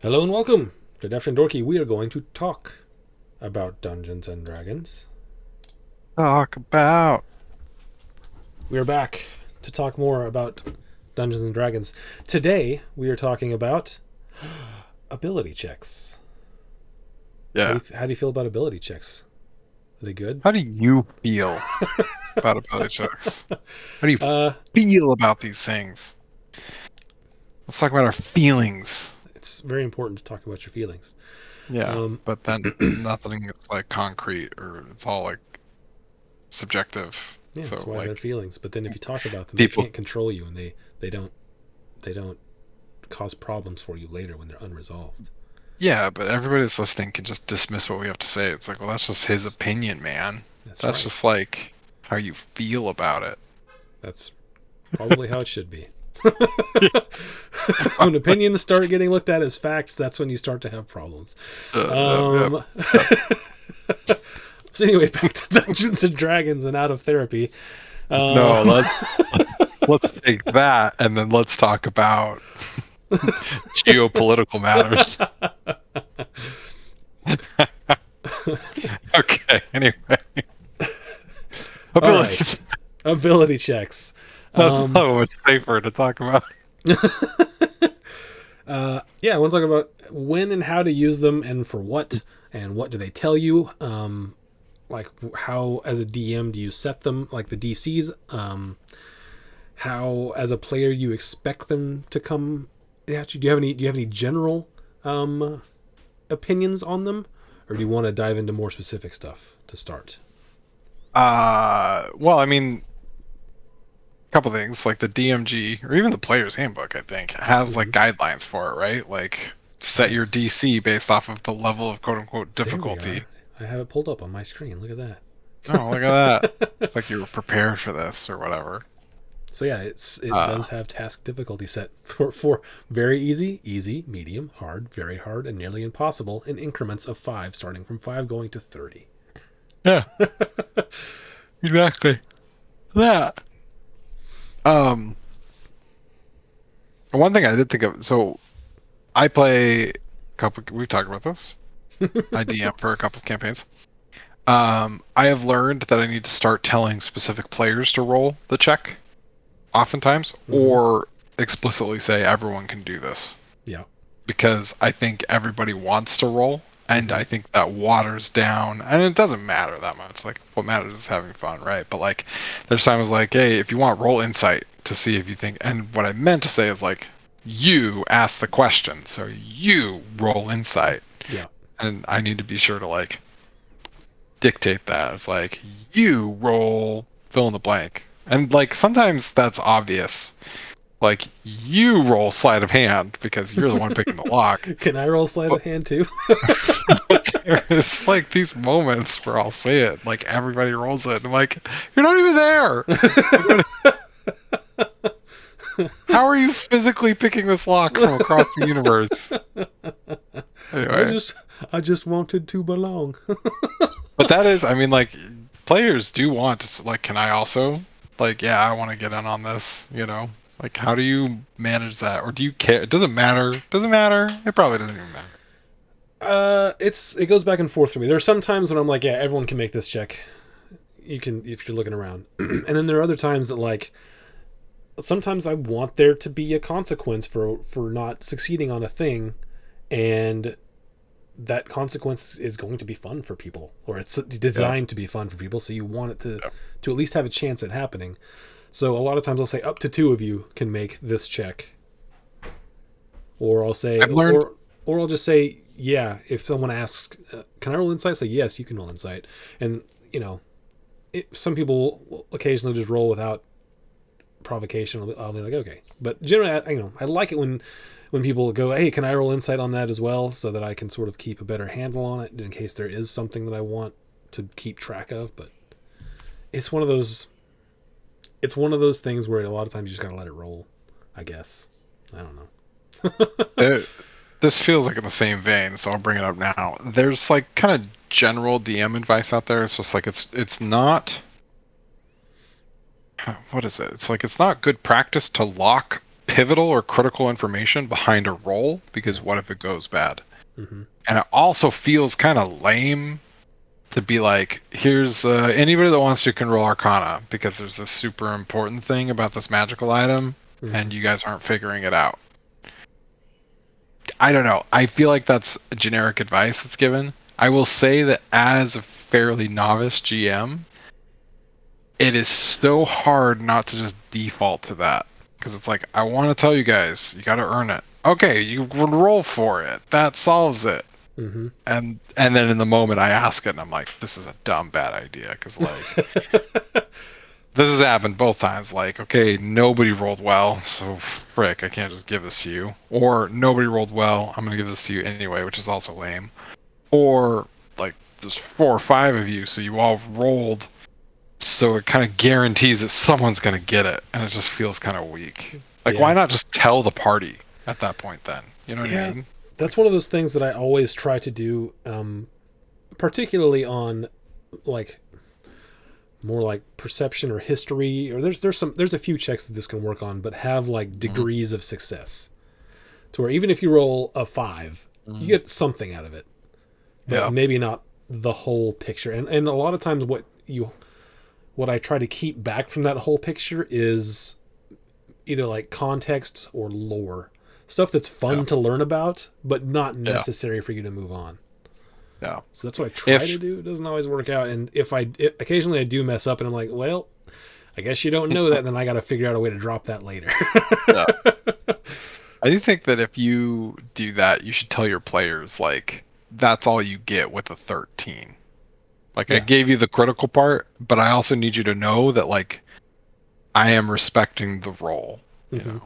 Hello and welcome to Deft and Dorky. We are going to talk about Dungeons and Dragons. Talk about. We are back to talk more about Dungeons and Dragons. Today we are talking about ability checks. Yeah. How do you feel about ability checks? Are they good? How do you feel about ability checks? How do you Uh, feel about these things? Let's talk about our feelings. it's very important to talk about your feelings. Yeah, Um, but then nothing is like concrete or it's all like subjective. yeah, So that's why they're like feelings. But then if you talk about them, they people, can't control you, and they don't cause problems for you later when they're unresolved. yeah, but everybody that's listening can just dismiss what we have to say. It's like, well, that's just his That's opinion, man. that's That's right. just like how you feel about it. That's probably how it should be. When opinions start getting looked at as facts, that's when you start to have problems. Yep. Um, so anyway, back to Dungeons and Dragons and out of therapy. No, Um, let's take that and then let's talk about geopolitical matters. Okay, anyway. all Abilities. right, ability checks. That's Um, so much safer to talk about. yeah, I want to talk about when and how to use them and for what do they tell you. Like how as a DM do you set them, like the DCs. How as a player you expect them to come at you. Do you have any general opinions on them, or do you want to dive into more specific stuff to start? Well, I mean, a couple things like the DMG or even the player's handbook, I think, has like Mm-hmm. guidelines for it, right? Like set your Yes, DC based off of the level of quote unquote there we difficulty. are. I have it pulled up on my screen. Look at Oh, look at that. that. It's like you were prepared for this or whatever. So yeah, it Uh, does have task difficulty set for very easy, easy, medium, hard, very hard, and nearly impossible in increments of 5, starting from 5 going to 30. yeah, exactly. That. Um, One thing I did think of, so I play a couple, we've talked about this. I DM for a couple of campaigns. I have learned that I need to start telling specific players to roll the check, oftentimes, Mm-hmm. or explicitly say everyone can do this Yeah. because I think everybody wants to roll, and Mm-hmm. I think that waters down, and it doesn't matter that much. Like what matters is having fun, right? But like, there's times like, hey, if you want, roll insight to see if you think. And what I meant to say is like, you ask the question, so you roll insight, Yeah. and I need to be sure to like dictate that. It's like you roll fill in the blank. And like sometimes that's obvious. Like you roll sleight of hand because you're the one picking the lock. Can I roll sleight But, of hand too? but there's like these moments where I'll say it, like everybody rolls it. And I'm like, you're not even there. Like, how are you physically picking this lock from across the universe? I Anyway, just I just wanted to belong. but that is, I mean, like players do want to like, can I also like, yeah, I want to get in on this, you know? Like, how do you manage that, or do you care? It doesn't matter. Doesn't matter. It probably doesn't even matter. It goes back and forth for me. There are some times when I'm like, yeah, everyone can make this check. You can if you're looking around, and then there are other times that like sometimes I want there to be a consequence for not succeeding on a thing, and that consequence is going to be fun for people, or it's Yeah. designed to be fun for people. So you want it Yeah. to at least have a chance at happening. So a lot of times I'll say up to two of you can make this check, or I'll say, I've learned. or I'll just say, yeah. If someone asks, can I roll insight? Say yes, you can roll insight, and you know, some people will occasionally just roll without provocation. I'll be like, okay, but generally, I like it when people go, hey, can I roll insight on that as well, so that I can sort of keep a better handle on it in case there is something that I want to keep track of. But it's one of those it's one of those things where a lot of times you just gotta let it roll. I guess I don't know. It, this feels like in the same vein, so I'll bring it up now. There's like kind of general DM advice out there. It's just like it's not. What is it? It's like it's not good practice to lock pivotal or critical information behind a roll, because what if it goes bad? Mm-hmm. And it also feels kind of lame to be like, here's anybody that wants to can roll Arcana, because there's this super important thing about this magical item, Mm-hmm. and you guys aren't figuring it out. I don't know. I feel like that's generic advice that's given. I will say that as a fairly novice GM, it is so hard not to just default to that. Because it's like, I want to tell you guys, you got to earn it. Okay, you can roll for it. That solves it. Mm-hmm. And then in the moment I ask it, and I'm like, this is a dumb bad idea. Because like, this has happened both times. Like, okay, nobody rolled well, so frick, I can't just give this to you. Or nobody rolled well, I'm gonna give this to you anyway, which is also lame. Or like, there's 4 or 5 of you, so you all rolled, so it kind of guarantees that someone's gonna get it, and it just feels kind of weak. Like, Yeah. why not just tell the party at that point then? You know what Yeah. I mean? That's one of those things that I always try to do, particularly on like more like perception or history, or there's a few checks that this can work on, but have like degrees of success, to where even if you roll a 5, you get something out of it, but Yeah. maybe not the whole picture. And a lot of times what I try to keep back from that whole picture is either like context or lore, stuff that's fun to learn about, but not necessary for you to move on. Yeah. So that's what I try to do. It doesn't always work out, and occasionally I do mess up, and I'm like, well, I guess you don't know that. Then I got to figure out a way to drop that later. Yeah. I do think that if you do that, you should tell your players, like, that's all you get with a 13. Like, I gave you the critical part, but I also need you to know that, like, I am respecting the role, you know?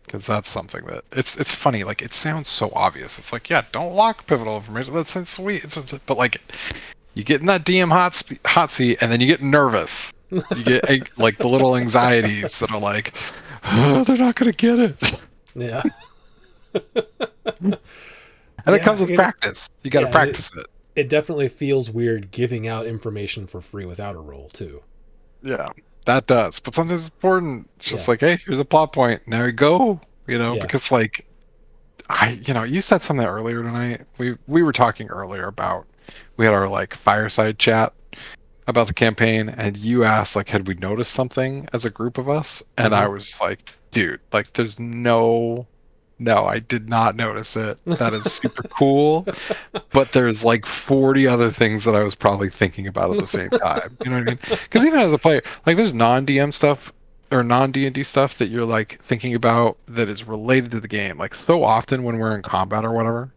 Because that's something that it's funny. Like, it sounds so obvious. It's like, yeah, don't lock pivotal information. That's sweet. But like, you get in that DM hot seat, and then you get nervous. You get like the little anxieties that are like, oh, they're not gonna get it. Yeah. And it comes with practice. You got to practice it. It definitely feels weird giving out information for free without a roll too. Yeah, that does. But sometimes it's important. It's just like, hey, here's a plot point. Now you go. You know, because like, you said something earlier tonight. We were talking earlier about, we had our like fireside chat about the campaign, and you asked like, had we noticed something as a group of us? And I was like, dude, like, there's no, I did not notice it. That is super cool. But there's like 40 other things that I was probably thinking about at the same time. You know what I mean? Because even as a player, like, there's non-DM stuff or non-D&D stuff that you're like thinking about that is related to the game. Like, so often when we're in combat or whatever,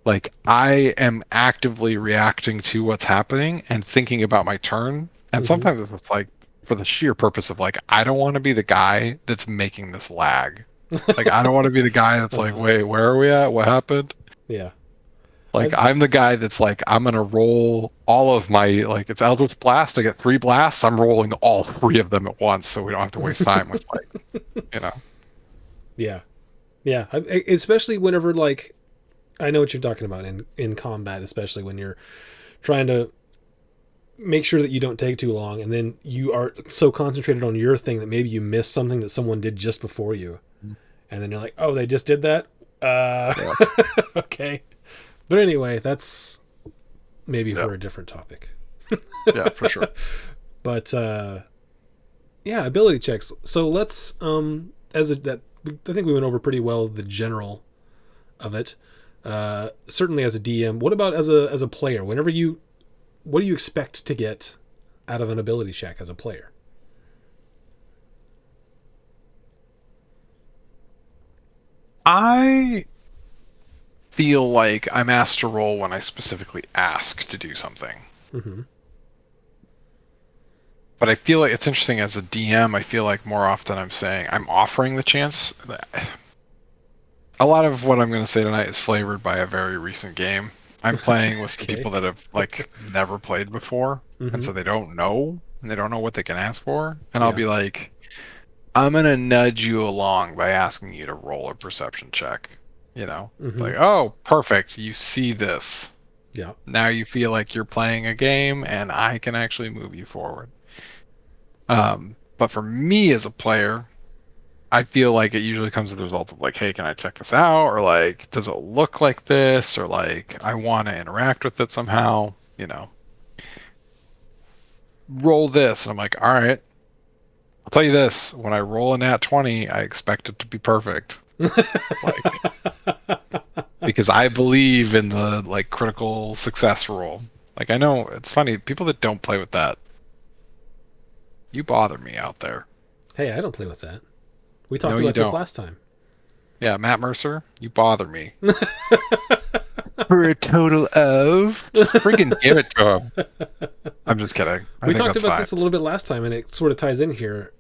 like, I am actively reacting to what's happening and thinking about my turn. And sometimes it's like for the sheer purpose of like, I don't want to be the guy that's making this lag. Like, I don't want to be the guy that's like, wait, where are we at? What happened? Yeah. Like, I'm the guy that's like, I'm going to roll all of my, like, it's Eldritch Blast. I get 3 blasts. I'm rolling all 3 of them at once, so we don't have to waste time with, like, you know. Yeah. Yeah. Especially whenever, like, I know what you're talking about in combat, especially when you're trying to make sure that you don't take too long, and then you are so concentrated on your thing that maybe you miss something that someone did just before you. And then you're like, oh, they just did that? Okay. But anyway, that's maybe for a different topic. Yeah, for sure. But ability checks. So let's I think we went over pretty well the general of it. Certainly as a DM. What about as a player? What do you expect to get out of an ability check as a player? I feel like I'm asked to roll when I specifically ask to do something. But I feel like it's interesting as a DM. I feel like more often I'm saying I'm offering the chance. A lot of what I'm going to say tonight is flavored by a very recent game. I'm playing with some people that have like never played before, and so they don't know, and they don't know what they can ask for. And I'll be like, I'm going to nudge you along by asking you to roll a perception check. You know, like, oh, perfect. You see this. Yeah. Now you feel like you're playing a game, and I can actually move you forward. But for me as a player, I feel like it usually comes as a result of like, hey, can I check this out? Or like, does it look like this? Or like, I want to interact with it somehow. Roll this. And I'm like, all right. I'll tell you this: when I roll a nat 20, I expect it to be perfect. Like, because I believe in the like critical success rule. Like, I know it's funny, people that don't play with that, you bother me out there. Hey, I don't play with that. We talked No, you about this don't. last time. Yeah, Matt Mercer, you bother me. For a total of, just freaking give it to him. I'm just kidding. We talked about this a little bit last time, and it sort of ties in here.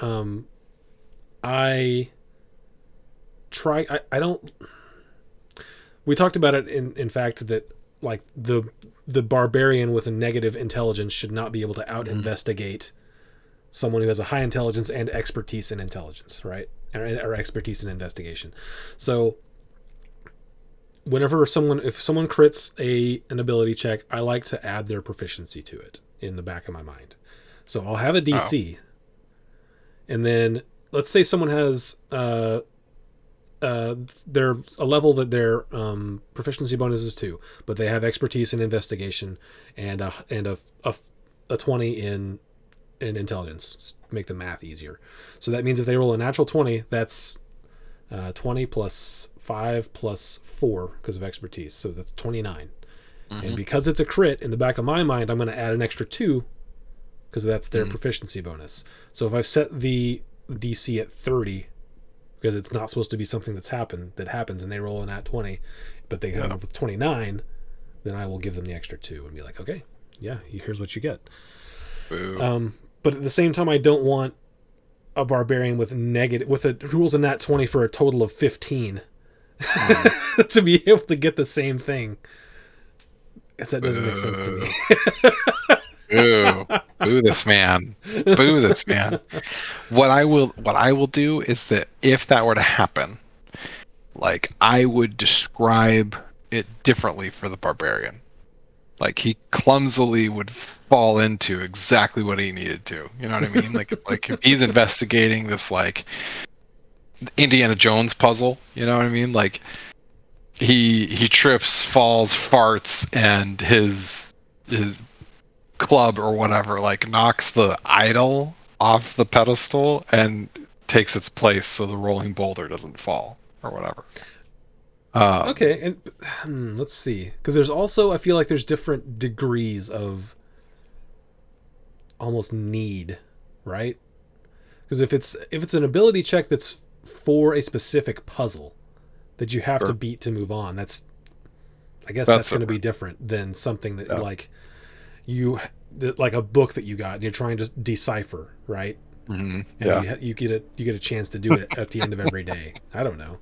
I don't. We talked about it in fact that like the barbarian with a negative intelligence should not be able to out investigate someone who has a high intelligence and expertise in intelligence, right? Or expertise in investigation. So if someone crits an ability check, I like to add their proficiency to it in the back of my mind. So I'll have a DC, and then let's say someone has they're a level that their proficiency bonus is 2, but they have expertise in investigation and a 20 in intelligence. Make the math easier. So that means if they roll a natural 20, that's 20 plus 5 plus 4 because of expertise. So that's 29. Mm-hmm. And because it's a crit, in the back of my mind, I'm going to add an extra 2 because that's their proficiency bonus. So if I've set the DC at 30, because it's not supposed to be something that happens, and they roll an at 20, but they come up with 29, then I will give them the extra 2 and be like, okay, yeah, here's what you get. But at the same time, I don't want a barbarian who rolls a nat 20 for a total of 15 to be able to get the same thing. I guess that doesn't make sense to me. Boo this man. Boo this man. What I will do is that if that were to happen, like, I would describe it differently for the barbarian. Like, he clumsily would fall into exactly what he needed to. You know what I mean? like if he's investigating this like Indiana Jones puzzle, you know what I mean? Like, he trips, falls, farts, and his club or whatever like knocks the idol off the pedestal and takes its place so the rolling boulder doesn't fall or whatever. Okay, and let's see, because there's also, I feel like there's different degrees of almost need, right? Because if it's an ability check that's for a specific puzzle that you have to beat to move on, that's going to be different than something that like like a book that you got and you're trying to decipher, right? Mm-hmm. And you get a chance to do it at the end of every day. I don't know.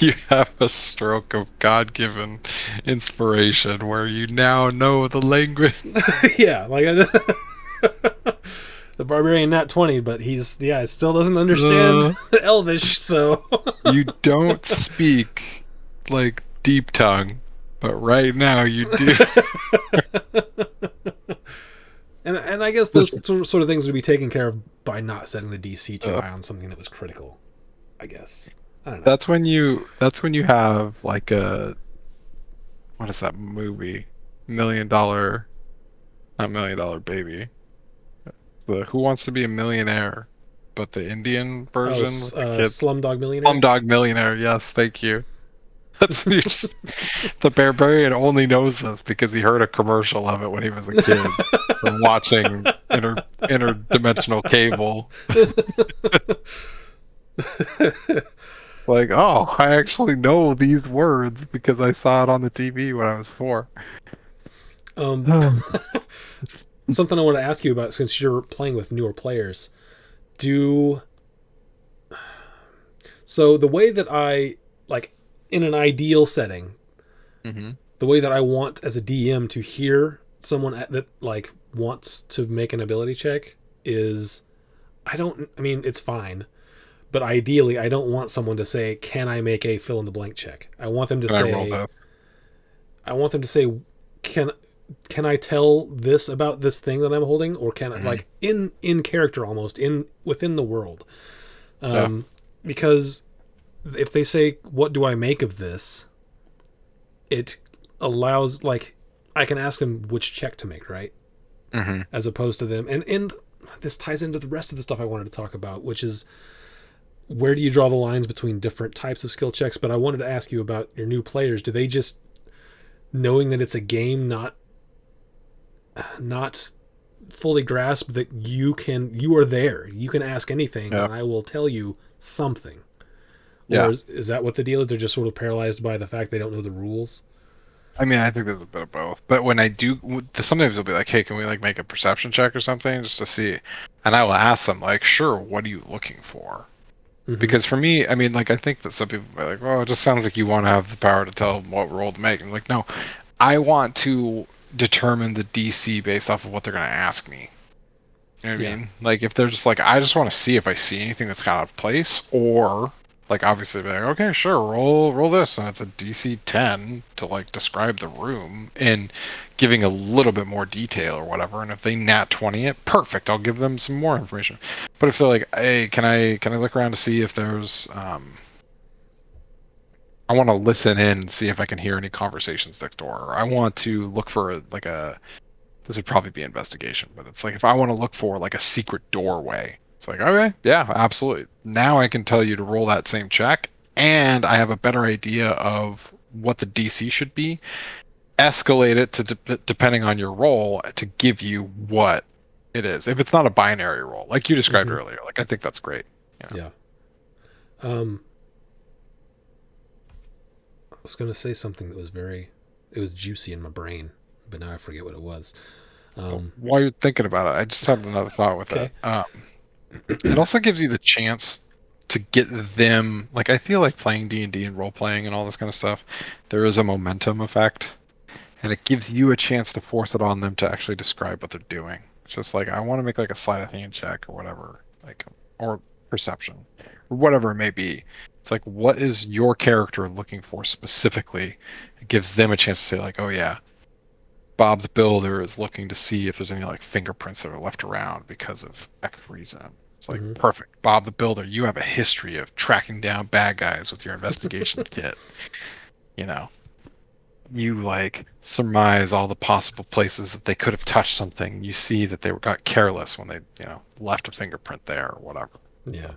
You have a stroke of God-given inspiration where you now know the language. Yeah, like the barbarian nat 20, but he still doesn't understand Elvish, so you don't speak like deep tongue, but right now you do. And I guess those sort of things would be taken care of by not setting the DC too high on something that was critical, I guess. I don't know. That's when you have like what is that movie? $1 Million, not $1 Million Baby. The Who Wants to Be a Millionaire, but the Indian version. Slumdog Millionaire. Slumdog Millionaire. Yes, thank you. That's what the barbarian only knows this because he heard a commercial of it when he was a kid from watching interdimensional cable. Like, oh, I actually know these words because I saw it on the TV when I was 4. Something I want to ask you about, since you're playing with newer players, so the way that I, like, in an ideal setting, the way that I want as a DM to hear someone that like wants to make an ability check is, it's fine, but ideally I don't want someone to say, can I make a fill in the blank check? I want them to say, can I tell this about this thing that I'm holding, or can I, like, in character, almost within the world. because if they say, "What do I make of this?" it allows, like, I can ask them which check to make, right? Mm-hmm. As opposed to them, and this ties into the rest of the stuff I wanted to talk about, which is where do you draw the lines between different types of skill checks? But I wanted to ask you about your new players. Do they just, knowing that it's a game, not fully grasp that you are there, you can ask anything, Yeah. and I will tell you something? Or Yeah. is that what the deal is? They're just sort of paralyzed by the fact they don't know the rules. I mean, I think there's a bit of both. But when I do, sometimes they'll be like, "Hey, can we like make a perception check or something just to see?" And I will ask them like, "Sure, what are you looking for?" Mm-hmm. Because for me, I mean, like I think that some people are like, "Oh, it just sounds like you want to have the power to tell them what roll to make." And I'm like, no, I want to determine the DC based off of what they're going to ask me. You know what Yeah. I mean? Like if they're just like, I just want to see if I see anything that's kind of out of place, or like obviously be like, okay, sure, roll this, and it's a DC 10 to like describe the room and giving a little bit more detail or whatever. And if they nat 20 it, perfect, I'll give them some more information. But if they're like, hey, can I look around to see if there's I want to listen in and see if I can hear any conversations next door. Or I want to look for like a this would probably be investigation, but it's like if I want to look for like a secret doorway, it's like, okay, yeah, absolutely. Now I can tell you to roll that same check, and I have a better idea of what the DC should be. Escalate it to depending on your role to give you what it is. If it's not a binary roll, like you described Mm-hmm. earlier, like I think that's great. Yeah. Um, I was going to say something that was it was juicy in my brain, but now I forget what it was. While you're thinking about it, I just had another thought with it. Okay. It also gives you the chance to get them. Like I feel like playing D&D and role playing and all this kind of stuff, there is a momentum effect, and it gives you a chance to force it on them to actually describe what they're doing. It's just like I want to make like a sleight of hand check or whatever, like or perception or whatever it may be. It's like what is your character looking for specifically? It gives them a chance to say like, oh yeah, Bob the Builder is looking to see if there's any like fingerprints that are left around because of X reason. It's like Mm-hmm. perfect. Bob the Builder, you have a history of tracking down bad guys with your investigation kit. You know, you like surmise all the possible places that they could have touched something. You see that they got careless when they, left a fingerprint there or whatever. Yeah.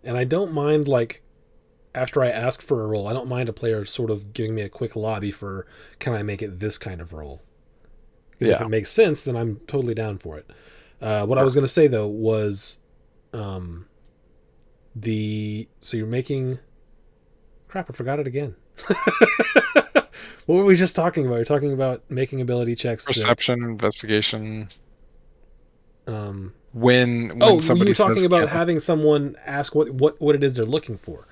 And I don't mind, like, after I ask for a role, I don't mind a player sort of giving me a quick lobby for, can I make it this kind of role? Because if Yeah. it makes sense, then I'm totally down for it. What I Sure. was going to say, though, was um, so you're making. Crap, I forgot it again. What were we just talking about? You're talking about making ability checks that. Perception, investigation. Um, When oh, you somebody were says talking about can having someone ask what it is they're looking for.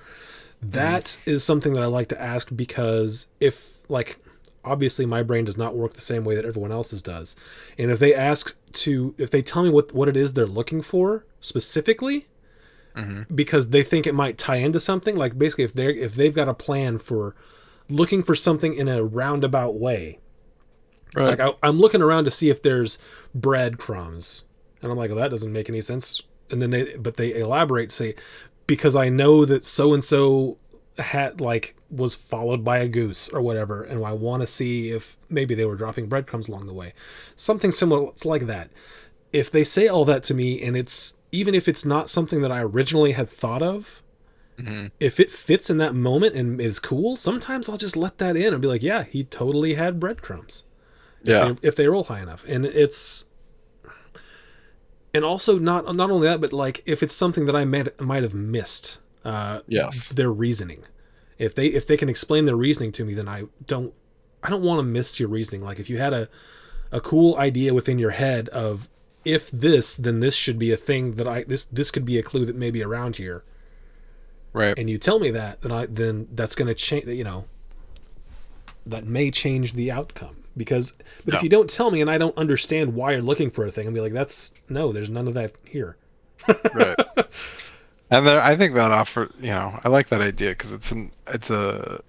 Mhm. That is something that I like to ask because obviously my brain does not work the same way that everyone else's does. And if they tell me what it is they're looking for specifically, Mhm. because they think it might tie into something, like basically if they've got a plan for looking for something in a roundabout way, Right. like I'm looking around to see if there's breadcrumbs, and I'm like, well, that doesn't make any sense. And then they elaborate, say, because I know that so and so had was followed by a goose or whatever, and I want to see if maybe they were dropping breadcrumbs along the way, something similar. It's like that. If they say all that to me, and it's even if it's not something that I originally had thought of, Mhm. if it fits in that moment and is cool, sometimes I'll just let that in and be like, yeah, he totally had breadcrumbs Yeah. if they roll high enough. And also not only that, but like if it's something that I might have missed Yes. their reasoning. If they can explain their reasoning to me, then I don't want to miss your reasoning. Like if you had a cool idea within your head of, if this, then this should be a thing that this could be a clue that may be around here, Right. and you tell me that, then that's going to change. That may change the outcome. But if Yeah. you don't tell me and I don't understand why you're looking for a thing, I'll be like, there's none of that here. Right. And then I think that offer, I like that idea because it's a,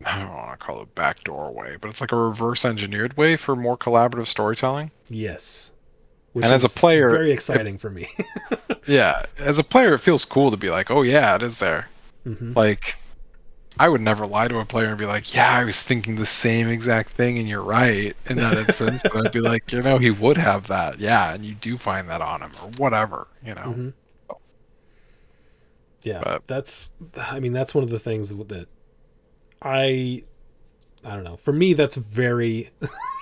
I don't want to call it backdoor way, but it's like a reverse engineered way for more collaborative storytelling. Yes. which And as is a player, very exciting for me. yeah, as a player, it feels cool to be like, oh yeah, it is there. Hmm. Like, I would never lie to a player and be like, yeah, I was thinking the same exact thing, and you're right in that instance. But I'd be like, he would have that, yeah, and you do find that on him or whatever. Hmm. Yeah, But that's one of the things that I I don't know. For me, that's very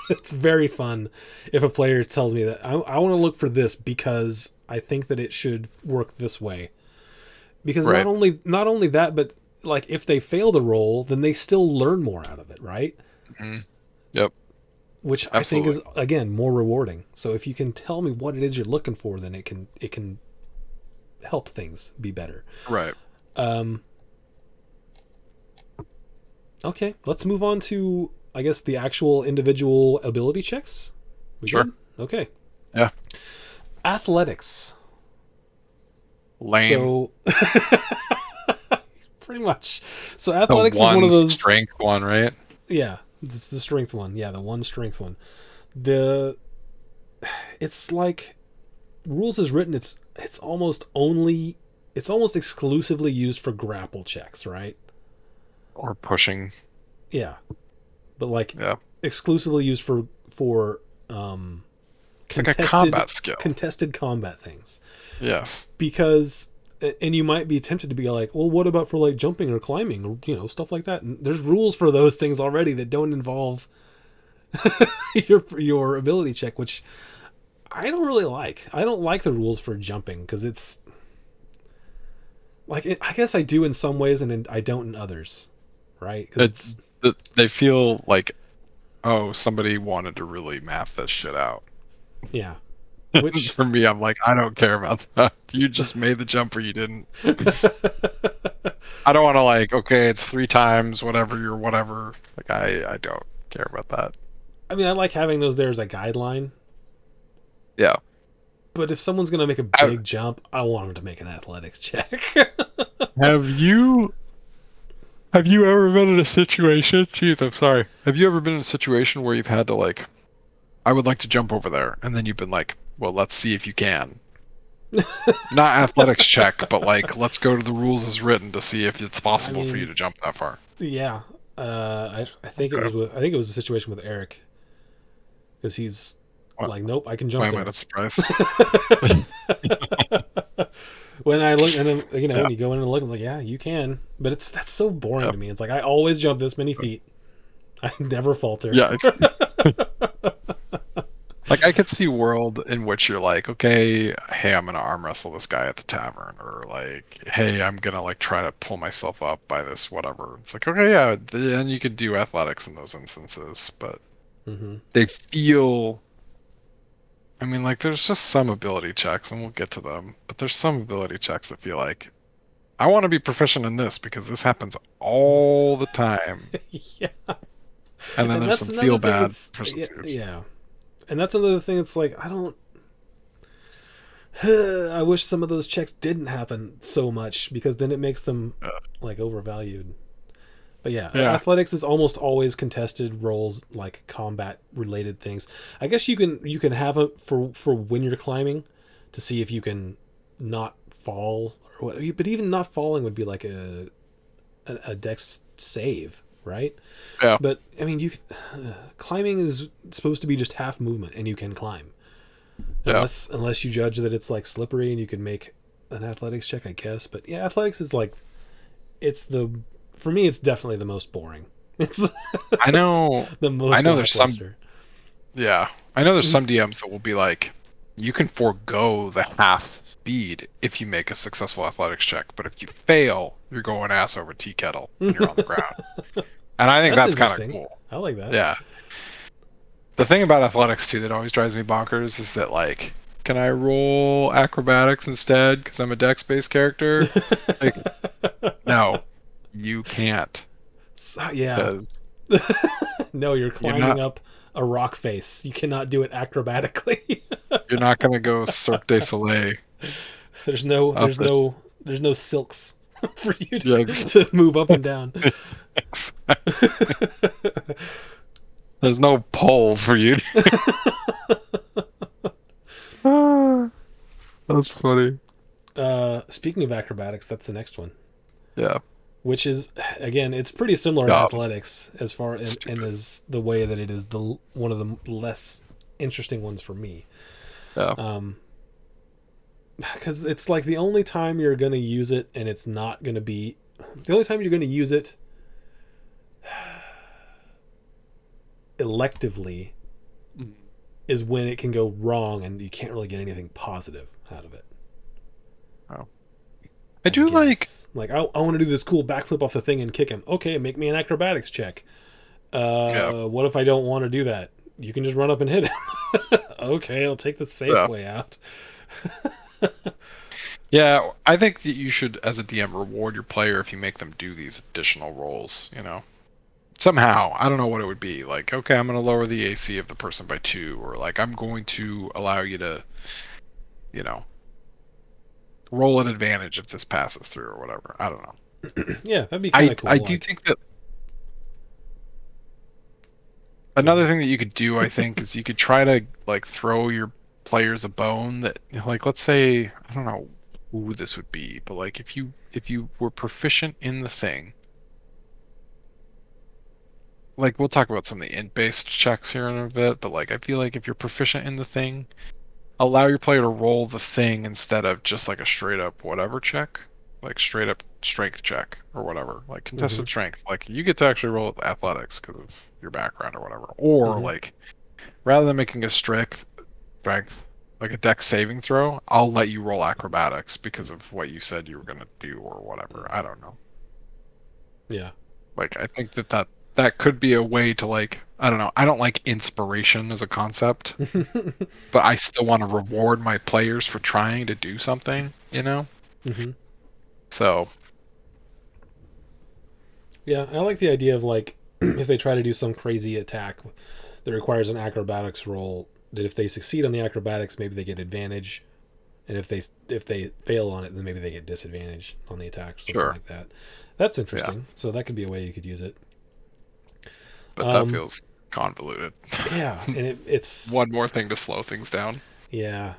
it's very fun if a player tells me that I want to look for this because I think that it should work this way. Because right, not only that, but like if they fail the roll, then they still learn more out of it, right? hmm yep, Which I think absolutely, is again more rewarding. So if you can tell me what it is you're looking for, then it can help things be better. right, Um, okay, let's move on to I guess the actual individual ability checks. We sure, good? Okay. yeah, Athletics. lame. So pretty much. So The athletics is one one of those. strength one, right? Yeah, it's the strength one. Yeah, the one strength one. The it's like rules is written. It's almost exclusively used for grapple checks, right? Or pushing. Yeah, but like Yeah, exclusively used for um it's like a combat skill. contested combat things. Yes. Because and you might be tempted to be like, well, what about for like jumping or climbing or stuff like that? And there's rules for those things already that don't involve your ability check, which I don't really like. I don't like the rules for jumping because it's like I guess I do in some ways and I don't in others, right? Because it's They feel like, oh, somebody wanted to really map this shit out. yeah, which For me, I'm like, I don't care about that. You just made the jump or you didn't. I don't want to like, okay, it's 3 times whatever you're whatever. Like I don't care about that. I mean I like having those there as a guideline. Yeah. But if someone's gonna make a big jump, I want them to make an athletics check. Have you ever been in a situation? Jeez, I'm sorry. Have you ever been in a situation where you've had to like, I would like to jump over there, and then you've been like, well, let's see if you can. Not athletics check, but like, let's go to the rules as written to see if it's possible for you to jump that far. Yeah, I think it was a situation with Eric because he's like, nope, I can jump Why am there. I not surprised? When I look and when you go in and look, I'm like, yeah, you can, but that's so boring to me. It's like I always jump this many feet. I never falter. Yeah. Like I could see a world in which you're like, okay, hey, I'm gonna arm wrestle this guy at the tavern, or like, hey, I'm gonna like try to pull myself up by this whatever. It's like, okay, yeah, then you could do athletics in those instances, but they feel. I mean, like, there's just some ability checks, and we'll get to them, but there's some ability checks that feel like, I want to be proficient in this because this happens all the time. Yeah. And then there's some feel bad. Yeah. And that's another thing. It's like I wish some of those checks didn't happen so much because then it makes them like overvalued. But yeah, athletics is almost always contested roles, like combat related things. I guess you can have it for when you're climbing to see if you can not fall or what. But even not falling would be like a dex save, right? Yeah. But I mean, climbing is supposed to be just half movement, and you can climb unless you judge that it's like slippery, and you can make an athletics check, I guess. But yeah, athletics is like for me, it's definitely the most boring. It's I know the most. I know there's some. Yeah, I know there's some DMs that will be like, you can forego the half speed if you make a successful athletics check, but if you fail, you're going ass over tea kettle and you're on the ground. And I think that's kind of cool. I like that. Yeah. The thing about athletics too that always drives me bonkers is that like, can I roll acrobatics instead because I'm a dex-based character? Like, no, you can't. Yeah. No, you're climbing up a rock face. You cannot do it acrobatically. You're not gonna go Cirque du Soleil. There's no silks for you to move up and down. There's no pole for you. That's funny. Speaking of acrobatics, that's the next one, Yeah. which is again, it's pretty similar to God. athletics as far and Stupid. is the way that it is the one of the less interesting ones for me. Yeah. Because it's like the only time you're going to use it, and it's not going to be the only time you're going to use it electively Mhm. is when it can go wrong and you can't really get anything positive out of it. Oh. I do like. Like, I want to do this cool backflip off the thing and kick him. Okay, make me an acrobatics check. Yeah. What if I don't want to do that? You can just run up and hit him. Okay, I'll take the safe Yeah. way out. Yeah, I think that you should, as a DM, reward your player if you make them do these additional rolls, you know? Somehow. I don't know what it would be. Like, okay, I'm going to lower the AC of the person by 2, or like, I'm going to allow you to, you know, roll an advantage if this passes through, or whatever. I don't know. Yeah, that'd be kind of cool. I do think that another thing that you could do, I think, is you could try to, like, throw your players a bone that, like, let's say, I don't know who this would be, but like if you were proficient in the thing, like we'll talk about some of the int-based checks here in a bit, but like I feel like if you're proficient in the thing, allow your player to roll the thing instead of just like a straight up whatever check, like straight up strength check or whatever, like contested strength. Like you get to actually roll athletics because of your background or whatever, or like rather than making a strength like a dex saving throw, I'll let you roll acrobatics because of what you said you were going to do or whatever. I don't know. Yeah. Like, I think that could be a way to, like, I don't know. I don't like inspiration as a concept, but I still want to reward my players for trying to do something, you know? So. Yeah, I like the idea of, like, if they try to do some crazy attack that requires an acrobatics roll, that if they succeed on the acrobatics, maybe they get advantage, and if they fail on it, then maybe they get disadvantage on the attack, or something like that. That's interesting. Yeah. So that could be a way you could use it. But that feels convoluted. Yeah, and it's one more thing to slow things down. Yeah.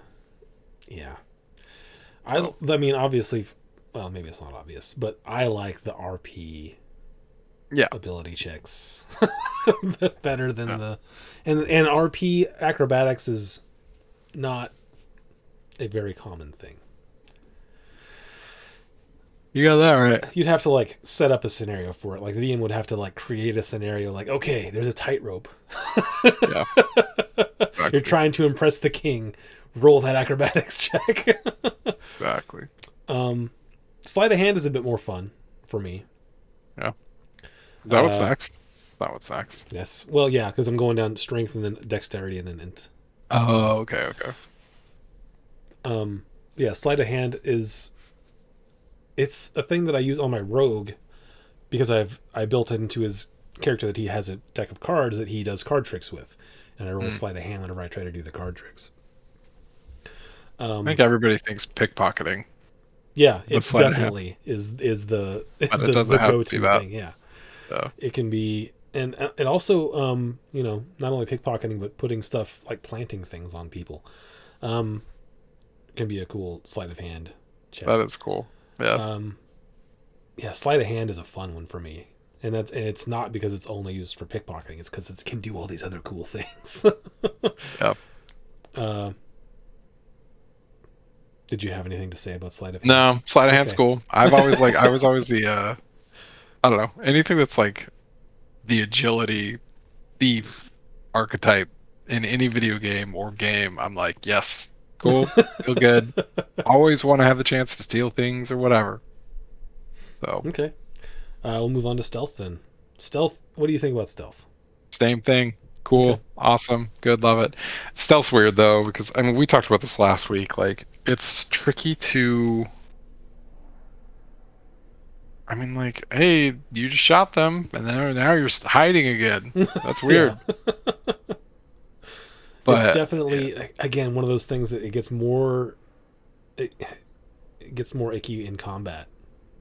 I mean, obviously, well, maybe it's not obvious, but I like the RP. Ability checks better than the and RP acrobatics is not a very common thing. You got that right. You'd have to like set up a scenario for it. Like the DM would have to like create a scenario like, okay, there's a tightrope. Yeah. Exactly. You're trying to impress the king. Roll that acrobatics check. Exactly. Sleight of hand is a bit more fun for me. Yeah. Is that what's next? That what's next? Yes. Well, yeah, because I'm going down strength and then dexterity and then int. Oh, okay. Yeah, sleight of hand it's a thing that I use on my rogue because I built it into his character that he has a deck of cards that he does card tricks with, and I roll sleight of hand whenever I try to do the card tricks. I think everybody thinks pickpocketing. Yeah, it definitely is the go-to thing. Yeah. It can be, and also, not only pickpocketing, but putting stuff like planting things on people, can be a cool sleight of hand check. That is cool. Yeah. Yeah, sleight of hand is a fun one for me, and it's not because it's only used for pickpocketing. It's because it can do all these other cool things. Yep. Did you have anything to say about sleight of hand? No, sleight of hand's cool. I was always the I don't know, anything that's like the agility thief archetype in any video game or game, I'm like, yes, cool, feel good. Always want to have the chance to steal things or whatever. So okay, we'll move on to stealth then. Stealth. What do you think about stealth? Same thing. Cool. Okay. Awesome. Good. Love it. Stealth's weird though, because I mean we talked about this last week. Like it's tricky to. I mean, like, hey, you just shot them, and then now you're hiding again. That's weird. But it's definitely again one of those things that it gets more icky in combat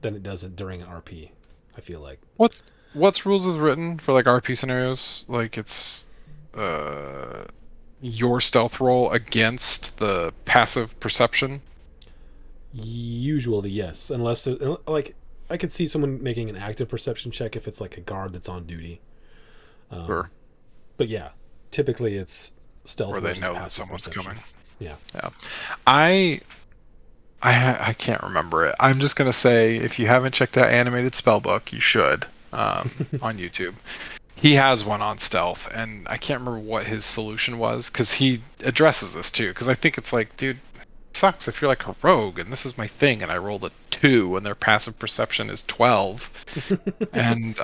than it does during an RP. I feel like. What's rules is written for like RP scenarios? Like it's your stealth roll against the passive perception. Usually, yes, unless like I could see someone making an active perception check if it's like a guard that's on duty. Sure. But yeah, typically it's stealth Or they versus know that passive someone's perception. coming. Yeah. Yeah. I I can't remember it. I'm just gonna say if you haven't checked out Animated Spellbook, you should on YouTube. He has one on stealth, and I can't remember what his solution was because he addresses this too. Because I think it's like, dude, it sucks if you're like a rogue and this is my thing, and I rolled a 2 and their passive perception is 12, and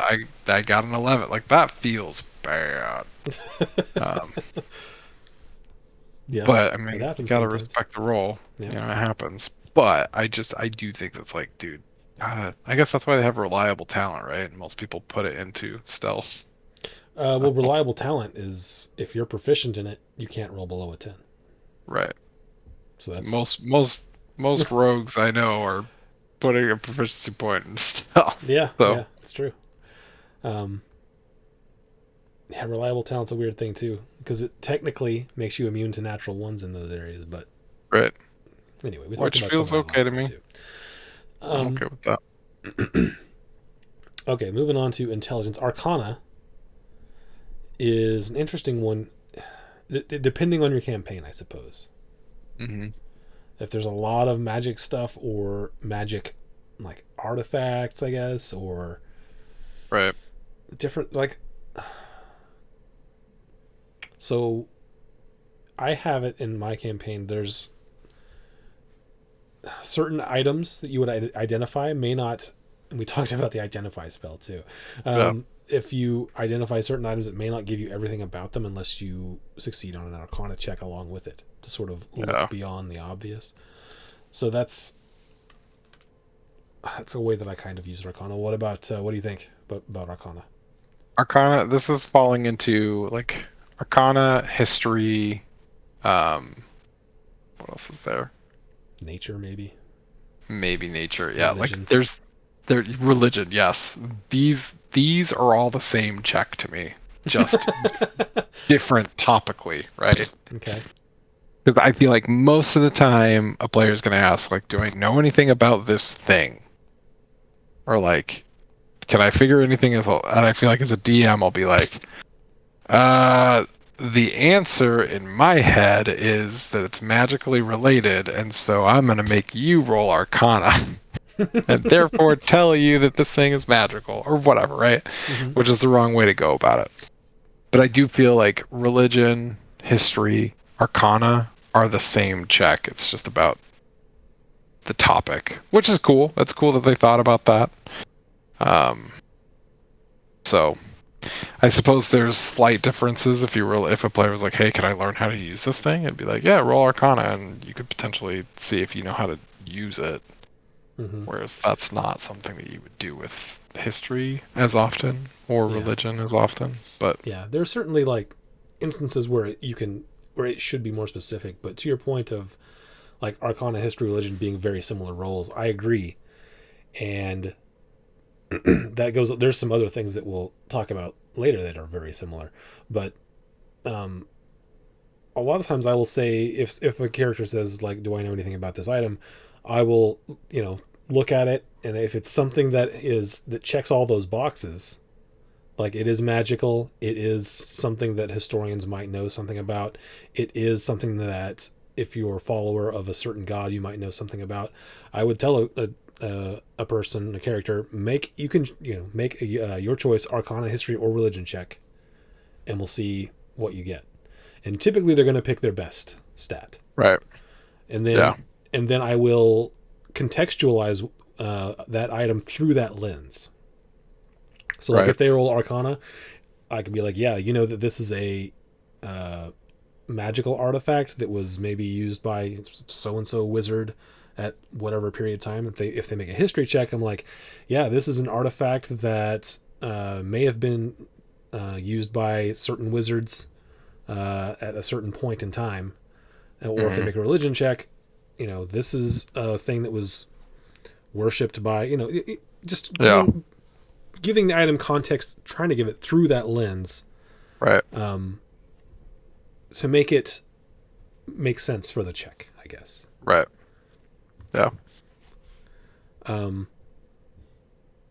I got an 11. Like that feels bad. Um, Yeah, but I it mean, you happens gotta sometimes. respect the role. Yeah. You know, it happens. But I do think that's like, dude. I guess that's why they have reliable talent, right? And most people put it into stealth. Well, reliable talent is if you're proficient in it, you can't roll below a 10. Right. So that's Most rogues I know are putting a proficiency point in stealth. yeah, So yeah, it's true. Um, yeah, reliable talent's a weird thing too because it technically makes you immune to natural ones in those areas. But right. anyway, we talked Which about some feels of that okay last to time me. too. I'm okay with that. Okay, moving on to intelligence. Arcana is an interesting one, depending on your campaign, I suppose. Hmm. If there's a lot of magic stuff or magic like artifacts, I guess, or Right. different like so I have it in my campaign. There's certain items that you would identify may not, and we talked about the identify spell too. Yeah. If you identify certain items, it may not give you everything about them unless you succeed on an Arcana check along with it to sort of Yeah. look beyond the obvious. So that's a way that I kind of use Arcana. What do you think about Arcana? Arcana. This is falling into like Arcana, history. What else is there? Nature, maybe. Maybe nature. Yeah. Like Religion. there religion. Yes. These are all the same check to me. Just different topically, right? Okay. Because I feel like most of the time a player is going to ask, like, do I know anything about this thing? Or like, can I figure anything else out? And I feel like as a DM, I'll be like, the answer in my head is that it's magically related, and so I'm going to make you roll Arcana, and therefore tell you that this thing is magical, or whatever, right? Mm-hmm. Which is the wrong way to go about it. But I do feel like religion, history, Arcana are the same check. It's just about the topic, which is cool. That's cool that they thought about that. So I suppose there's slight differences if a player was like, "Hey, can I learn how to use this thing?" It'd be like, "Yeah, roll Arcana," and you could potentially see if you know how to use it. Mm-hmm. Whereas that's not something that you would do with history as often or religion as often. But yeah, there are certainly like instances where it should be more specific. But to your point of like Arcana, history, religion being very similar roles, I agree. And there's some other things that we'll talk about later that are very similar. But a lot of times I will say if a character says like, "Do I know anything about this item?" I will look at it, and if it's something that checks all those boxes, like it is magical, it is something that historians might know something about, it is something that if you're a follower of a certain god, you might know something about. I would tell a person, a character, make your choice, Arcana, history, or religion check, and we'll see what you get. And typically, they're going to pick their best stat, right, and then yeah, I will contextualize that item through that lens. So, like, right, if they roll Arcana, I could be like, yeah, you know that this is a magical artifact that was maybe used by so and so wizard at whatever period of time. If they make a history check, I'm like, yeah, this is an artifact that may have been used by certain wizards at a certain point in time. Or if they make a religion check, this is a thing that was worshipped by, just yeah, giving the item context, trying to give it through that lens, right, to make it make sense for the check, I guess. right, yeah. Um,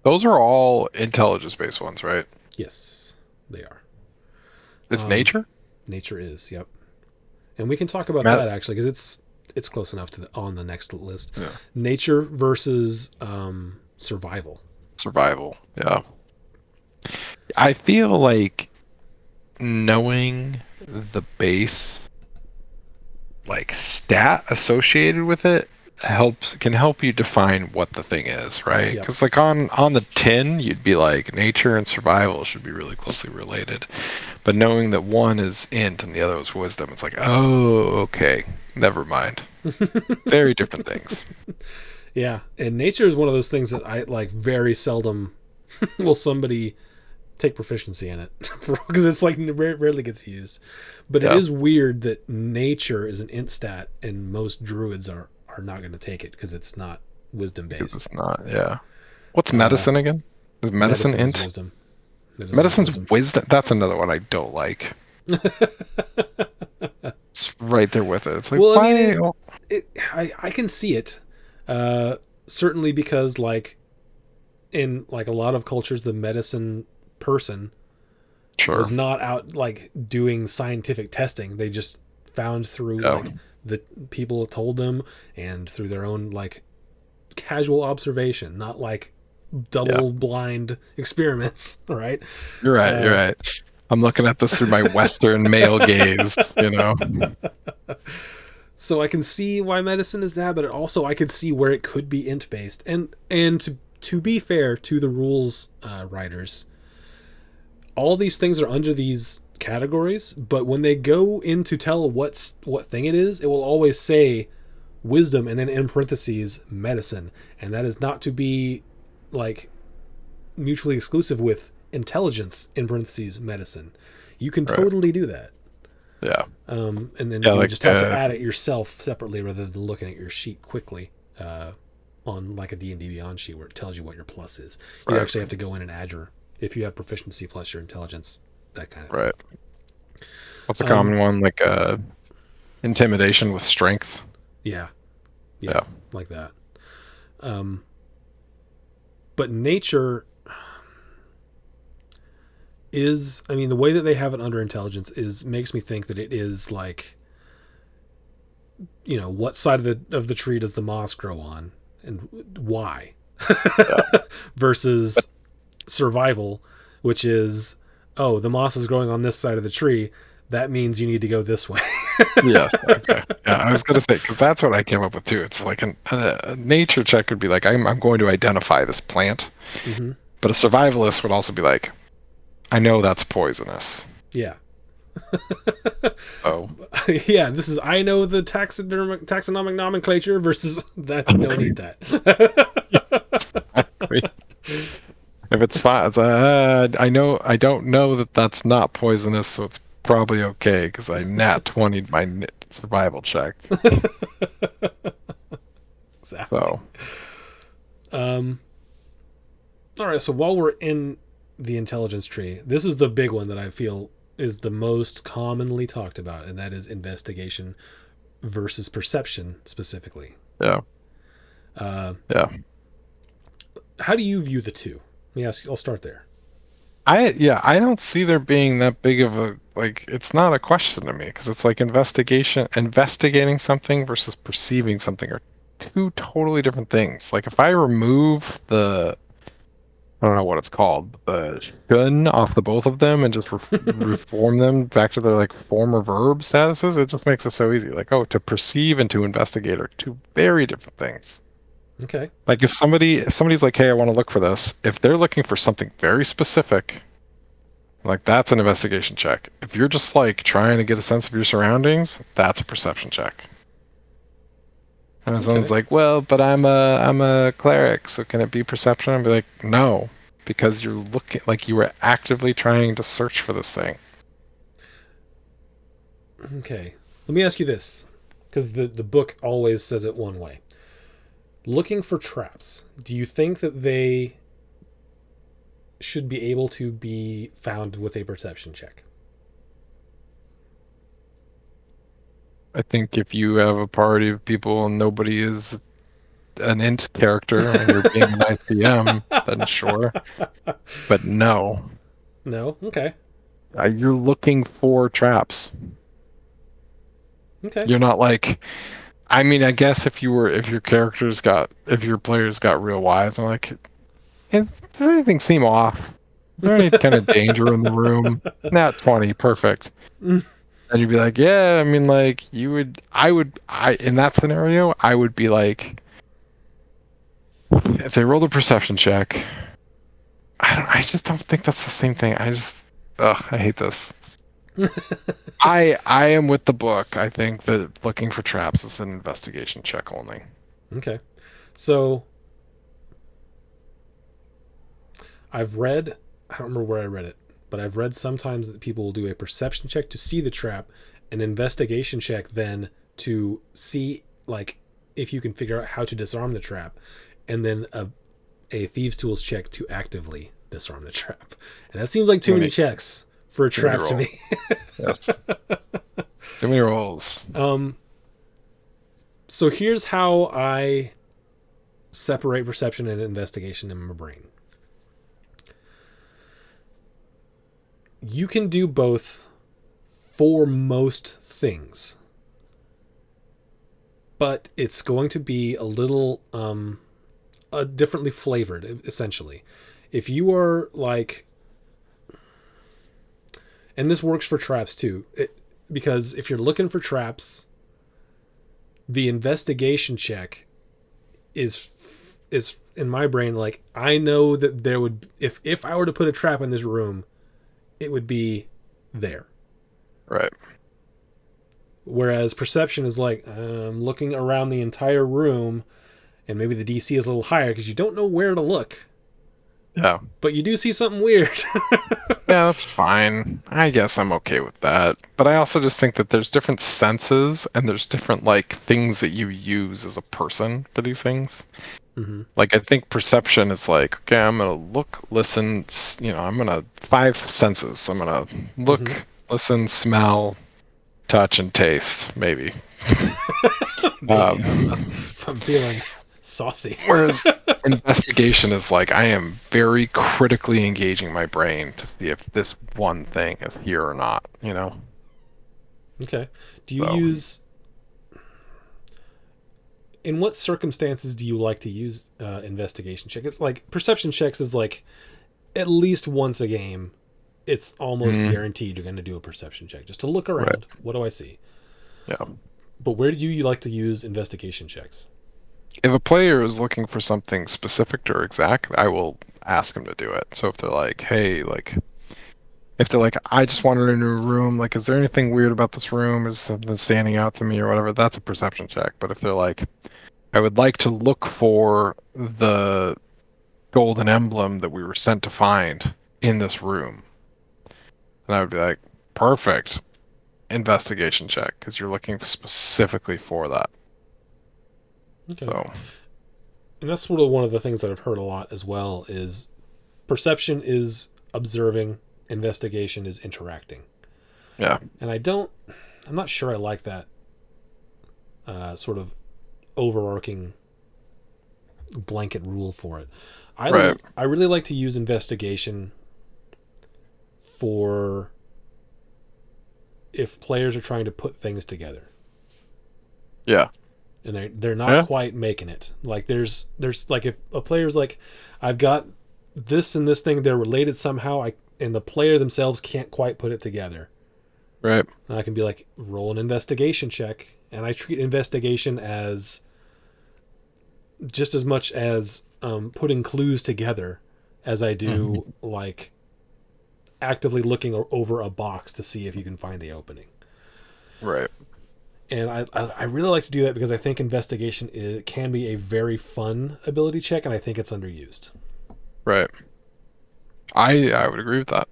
Those are all intelligence-based ones, right? yes, they are. It's Um, nature. nature is, yep. And we can talk about Mat- that actually because it's close enough to on the next list. yeah. Nature versus survival. Survival. Yeah. I feel like knowing the base like stat associated with it can help you define what the thing is, right? Yep. Because like on the tin you'd be like nature and survival should be really closely related, but knowing that one is int and the other is wisdom, it's like, oh, okay, never mind. Very different things. Yeah, and nature is one of those things that I like very seldom will somebody take proficiency in it because it's like rarely gets used. But it Yeah, is weird that nature is an int stat and most druids are not going to take it because it's not wisdom because based. it's not. Yeah. What's Uh, medicine again? Is medicine medicine is int? wisdom. Medicine is Medicine's wisdom. wisdom. That's another one I don't like. It's right there with it. It's like, Well, I mean, why? Oh, I can see it. Uh, certainly because like in like a lot of cultures, the medicine person sure. was not out like doing scientific testing. They just found through Yeah. like the people told them and through their own like casual observation, not like Yeah. double blind experiments, right? You're right. You're Uh, right. I'm looking at this through my Western male gaze, you know? so I can see why medicine is that, but also I could see where it could be int based. And to be fair to the rules writers, all these things are under these categories, but when they go in to tell what thing it is, it will always say wisdom and then in parentheses medicine, and that is not to be like mutually exclusive with intelligence in parentheses medicine. You can Right. totally do that. Yeah. And then Yeah, you would like, just have to add it yourself separately rather than looking at your sheet quickly on like a D&D Beyond sheet where it tells you what your plus is. You right. actually have to go in and add your, if you have proficiency plus your intelligence, that kind of thing. Right. What's a Um, common one? Like, intimidation with strength. yeah, yeah, Yeah. like that. Um, but nature is, I mean, the way that they have it under intelligence is makes me think that it is like, you know, what side of the tree does the moss grow on and why Yeah. versus survival, which is, oh, the moss is growing on this side of the tree, that means you need to go this way. Yes. Okay. Yeah, I was gonna say because that's what I came up with too. It's like a nature check would be like I'm going to identify this plant, hmm but a survivalist would also be like, I know that's poisonous. Yeah. Oh. Yeah, this is I know the taxonomic nomenclature versus that don't eat that. If it's fine, I know I don't know that that's not poisonous, so it's probably okay because I nat 20'd my survival check. Exactly. So Um all right, so while we're in the intelligence tree, this is the big one that I feel is the most commonly talked about, and that is investigation versus perception specifically. yeah, Uh, yeah. how do you view the two? Let me ask. I'll start there. I don't see there being that big of a like. It's not a question to me because it's like investigating something versus perceiving something are two totally different things. Like if I remove the I don't know what it's called, the shun off the both of them and just reform them back to their like former verb statuses. It just makes it so easy. Like, oh, to perceive and to investigate are two very different things. Okay. Like if somebody's like, hey, I want to look for this, if they're looking for something very specific, like that's an investigation check. If you're just like trying to get a sense of your surroundings, that's a perception check. And someone's Okay. like, "Well, but I'm a cleric, so can it be perception?" I'd be like, "No, because you're looking like you were actively trying to search for this thing." Okay. Let me ask you this, because the book always says it one way. Looking for traps. Do you think that they should be able to be found with a perception check? I think if you have a party of people and nobody is an int character and you're being an ICM, then sure. But no, No? Okay. you're looking for traps. Okay. You're not like, I mean, I guess if your players got real wise, I'm like, does anything seem off? Is there any kind of danger in the room? Nat 20, perfect. Mm. And you'd be like, yeah, I mean, like, in that scenario, I would be like, if they roll a perception check, I just don't think that's the same thing. I hate this. I am with the book. I think that looking for traps is an investigation check only. Okay. So I've read, I don't remember where I read it, but I've read sometimes that people will do a perception check to see the trap, an investigation check then to see like if you can figure out how to disarm the trap, and then a thieves tools check to actively disarm the trap. And that seems like too many checks for a trap to me. Yes. Too many rolls. So here's how I separate perception and investigation in my brain. You can do both for most things, but it's going to be a little differently flavored, essentially. If you are like, and this works for traps too, because if you're looking for traps, the investigation check is in my brain like, I know that there would, if I were to put a trap in this room, it would be there. Right. Whereas perception is like, looking around the entire room, and maybe the DC is a little higher because you don't know where to look. Yeah. But you do see something weird. Yeah, that's fine. I guess I'm okay with that. But I also just think that there's different senses and there's different like things that you use as a person for these things. Mm-hmm. Like I think perception is like, okay, I'm gonna look, listen, I'm gonna 5 senses. I'm gonna look, listen, smell, touch, and taste, maybe. If I'm feeling saucy. Whereas investigation is like, I am very critically engaging my brain to see if this one thing is here or not, Okay. Do you use... In what circumstances do you like to use investigation check? It's like perception checks is like at least once a game. It's almost guaranteed you're going to do a perception check just to look around. Right. What do I see? Yeah. But where do you like to use investigation checks? If a player is looking for something specific or exact, I will ask them to do it. So if they're like, hey, if they're like, I just wandered into a room, like, is there anything weird about this room? Is something standing out to me or whatever? That's a perception check. But if they're like, I would like to look for the golden emblem that we were sent to find in this room, then I would be like, perfect. Investigation check, because you're looking specifically for that. Okay. So, and that's sort of one of the things that I've heard a lot as well is perception is observing, investigation is interacting. Yeah. And I'm not sure I like that sort of overarching blanket rule for it. I really like to use investigation for if players are trying to put things together. Yeah. And they're not quite making it. Like there's like if a player's like, I've got this and this thing, they're related somehow, and the player themselves can't quite put it together. Right. And I can be like, roll an investigation check. And I treat investigation as just as much as putting clues together as I do like actively looking over a box to see if you can find the opening. Right. And I really like to do that because I think investigation can be a very fun ability check, and I think it's underused. Right. I would agree with that.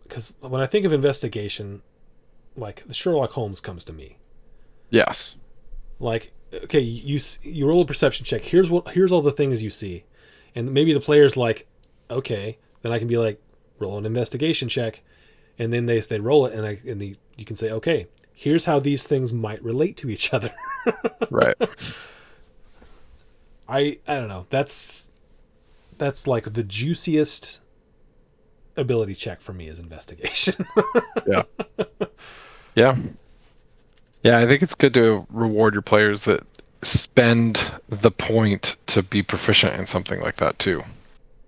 Because when I think of investigation, like Sherlock Holmes comes to me. Yes. Like, okay, you roll a perception check. Here's all the things you see, and maybe the player's like, okay, then I can be like, roll an investigation check, and then they roll it, and you can say, okay, here's how these things might relate to each other. Right. I don't know. That's like the juiciest ability check for me is investigation. Yeah. Yeah. Yeah, I think it's good to reward your players that spend the point to be proficient in something like that too.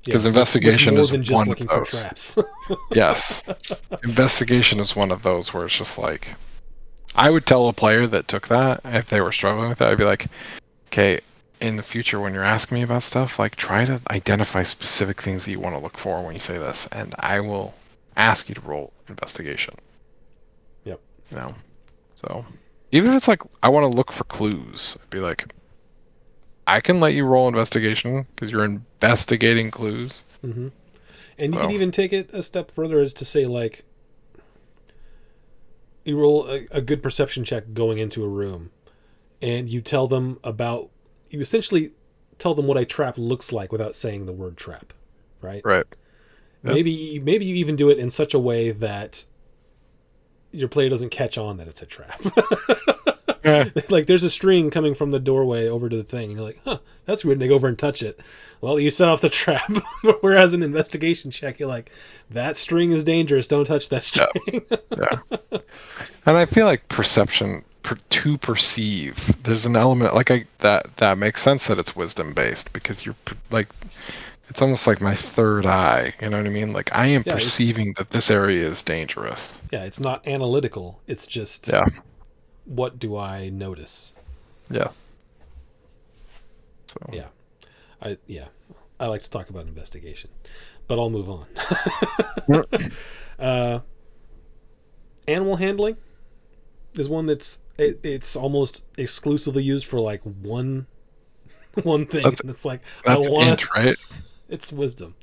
Because Yeah, with investigation more is than just one of looking for those. traps. Yes. Investigation is one of those where it's just like, I would tell a player that took that, if they were struggling with that, I'd be like, okay, in the future when you're asking me about stuff, like try to identify specific things that you want to look for when you say this, and I will ask you to roll investigation. Yep. You know? So even if it's like I want to look for clues, I'd be like, I can let you roll investigation because you're investigating clues. Mm-hmm. And you So could even take it a step further as to say, like, you roll a good perception check going into a room, and you tell them about, you essentially tell them what a trap looks like without saying the word trap, right? right. Yeah. Maybe you even do it in such a way that your player doesn't catch on that it's a trap. Like there's a string coming from the doorway over to the thing, and you're like, huh, that's weird. And they go over and touch it. Well, you set off the trap. Whereas an investigation check, you're like, that string is dangerous. Don't touch that string. Yeah. And I feel like perception to perceive, there's an element like that makes sense that it's wisdom based because you're like, it's almost like my third eye. You know what I mean? Like I am perceiving that this area is dangerous. Yeah, it's not analytical. It's just what do I notice? Yeah. So I like to talk about investigation, but I'll move on. Animal handling is one that's it's almost exclusively used for like one thing. And it's like I want int, right? It's wisdom,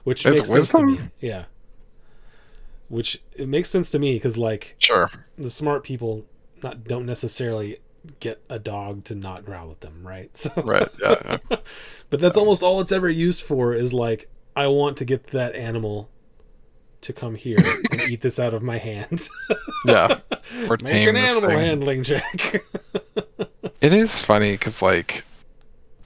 which it's makes sense to me. Yeah, which it makes sense to me because like sure, the smart people don't necessarily get a dog to not growl at them, right? So, right, yeah. But that's almost all it's ever used for is like I want to get that animal to come here and eat this out of my hands. Yeah, or make an animal handling check. It is funny because like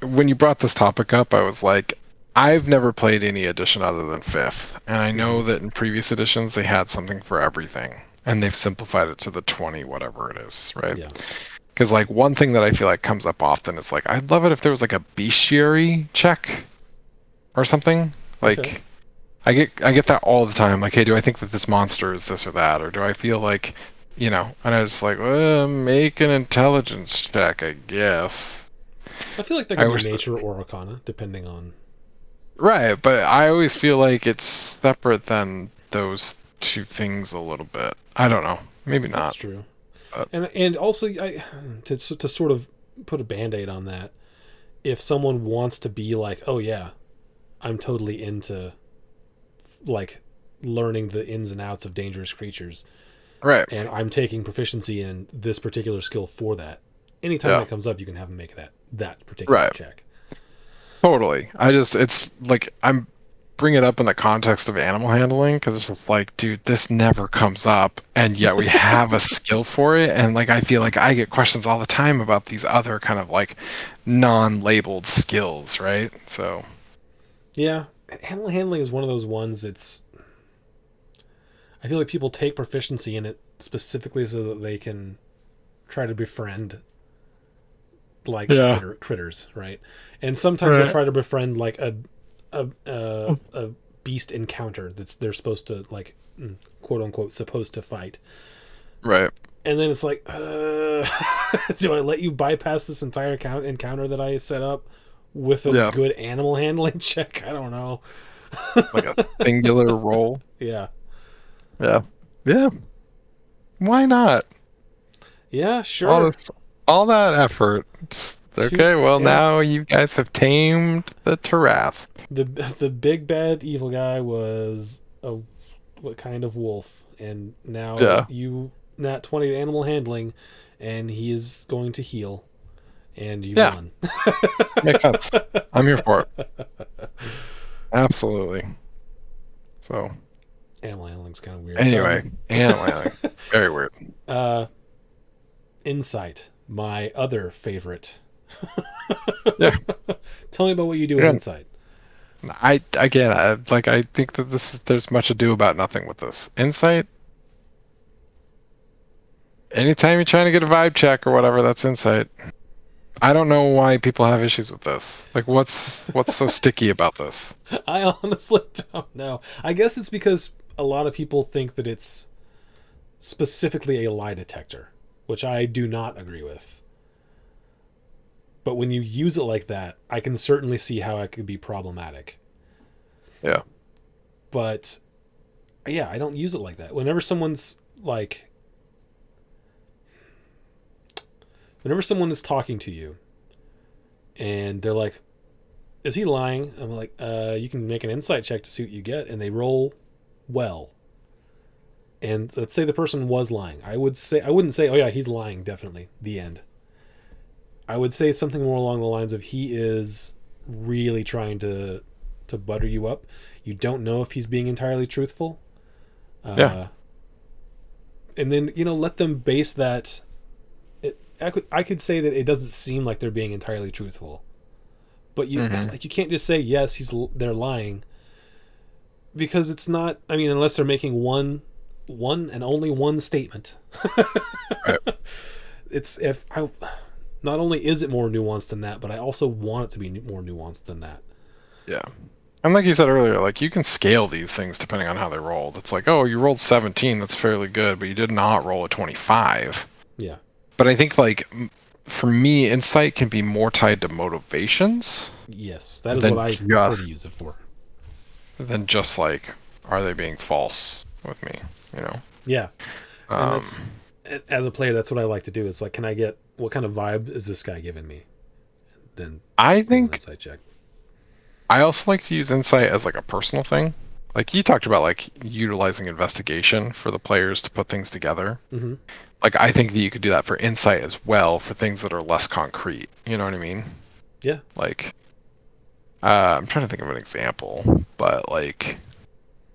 when you brought this topic up, I was like, I've never played any edition other than 5th, and I know that in previous editions they had something for everything, and they've simplified it to the 20 whatever it is, right? Yeah. Because like one thing that I feel like comes up often is like I'd love it if there was like a bestiary check or something. Like okay. I get that all the time. Like, hey, do I think that this monster is this or that, or do I feel like, you know? And I was like, well, make an intelligence check, I guess. I feel like that could be nature or arcana, depending on. Right, but I always feel like it's separate than those two things a little bit. I don't know. Maybe not. That's true. And also, to sort of put a Band-Aid on that, if someone wants to be like, oh yeah, I'm totally into like learning the ins and outs of dangerous creatures, right? And I'm taking proficiency in this particular skill for that. Anytime that comes up, you can have them make that particular check. Totally. It's like I'm bring it up in the context of animal handling because it's just like, dude, this never comes up, and yet we have a skill for it. And like I feel like I get questions all the time about these other kind of like non-labeled skills, right? So yeah, animal handling is one of those ones. I feel like people take proficiency in it specifically so that they can try to befriend like critters, right? And sometimes they'll try to befriend like a beast encounter they're supposed to like quote unquote supposed to fight, right? And then it's like do I let you bypass this entire encounter that I set up with a good animal handling check? I don't know. Like a singular roll. Yeah Why not? Yeah, sure. All that effort. Okay, well now you guys have tamed the giraffe. The big bad evil guy was what kind of wolf, and now you nat 20 animal handling, and he is going to heal, and you won. Makes sense. I'm here for it. Absolutely. So animal handling's kind of weird. Anyway, animal handling, very weird. Insight. my other favorite. Yeah. Tell me about what you do with Again, insight. I think that there's much ado about nothing with this insight. Anytime you're trying to get a vibe check or whatever, that's insight. I don't know why people have issues with this. Like, what's so sticky about this? I honestly don't know. I guess it's because a lot of people think that it's specifically a lie detector, which I do not agree with. But when you use it like that, I can certainly see how it could be problematic. Yeah. But yeah, I don't use it like that. Whenever someone is talking to you and they're like, is he lying? I'm like, you can make an insight check to see what you get, and they roll well. And let's say the person was lying. I wouldn't say, oh yeah, he's lying, definitely. The end. I would say something more along the lines of he is really trying to butter you up. You don't know if he's being entirely truthful. Yeah. And then, let them base that. I could say that it doesn't seem like they're being entirely truthful. But you can't just say, yes, they're lying. Because it's not, unless they're making one and only one statement. Right. Not only is it more nuanced than that, but I also want it to be more nuanced than that. Yeah. And like you said earlier, like you can scale these things depending on how they rolled. It's like, oh, you rolled 17, that's fairly good, but you did not roll a 25. Yeah. But I think for me, insight can be more tied to motivations. Yes, that is what I prefer to use it for. Than just like, are they being false with me? Yeah. And that's, as a player, that's what I like to do. It's like, can I get, what kind of vibe is this guy giving me? Then I think insight check. I also like to use insight as like a personal thing. Like you talked about, like utilizing investigation for the players to put things together. Mm-hmm. Like I think that you could do that for insight as well for things that are less concrete. You know what I mean? Yeah. Like, I'm trying to think of an example, but like,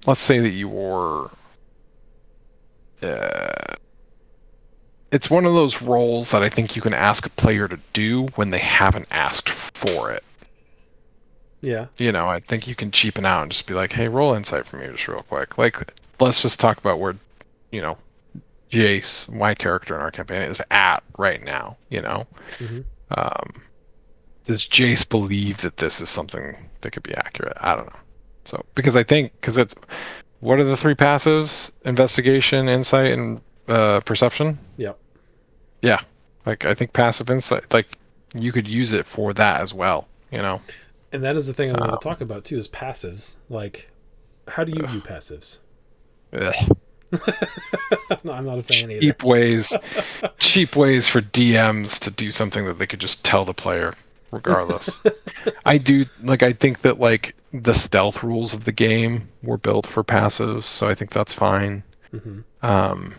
let's say that you were. It's one of those roles that I think you can ask a player to do when they haven't asked for it. Yeah. I think you can cheapen out and just be like, hey, roll insight for me just real quick. Like, let's just talk about where, Jace, my character in our campaign, is at right now, Mm-hmm. Does Jace believe that this is something that could be accurate? I don't know. So, because it's, what are the three passives? Investigation, insight, and perception? Yep. Yeah. Like, I think passive insight, like, you could use it for that as well, And that is the thing I want to talk about, too, is passives. Like, how do you view passives? No, I'm not a fan either. Cheap ways for DMs to do something that they could just tell the player regardless. I think that like the stealth rules of the game were built for passives, so I think that's fine. Mm-hmm.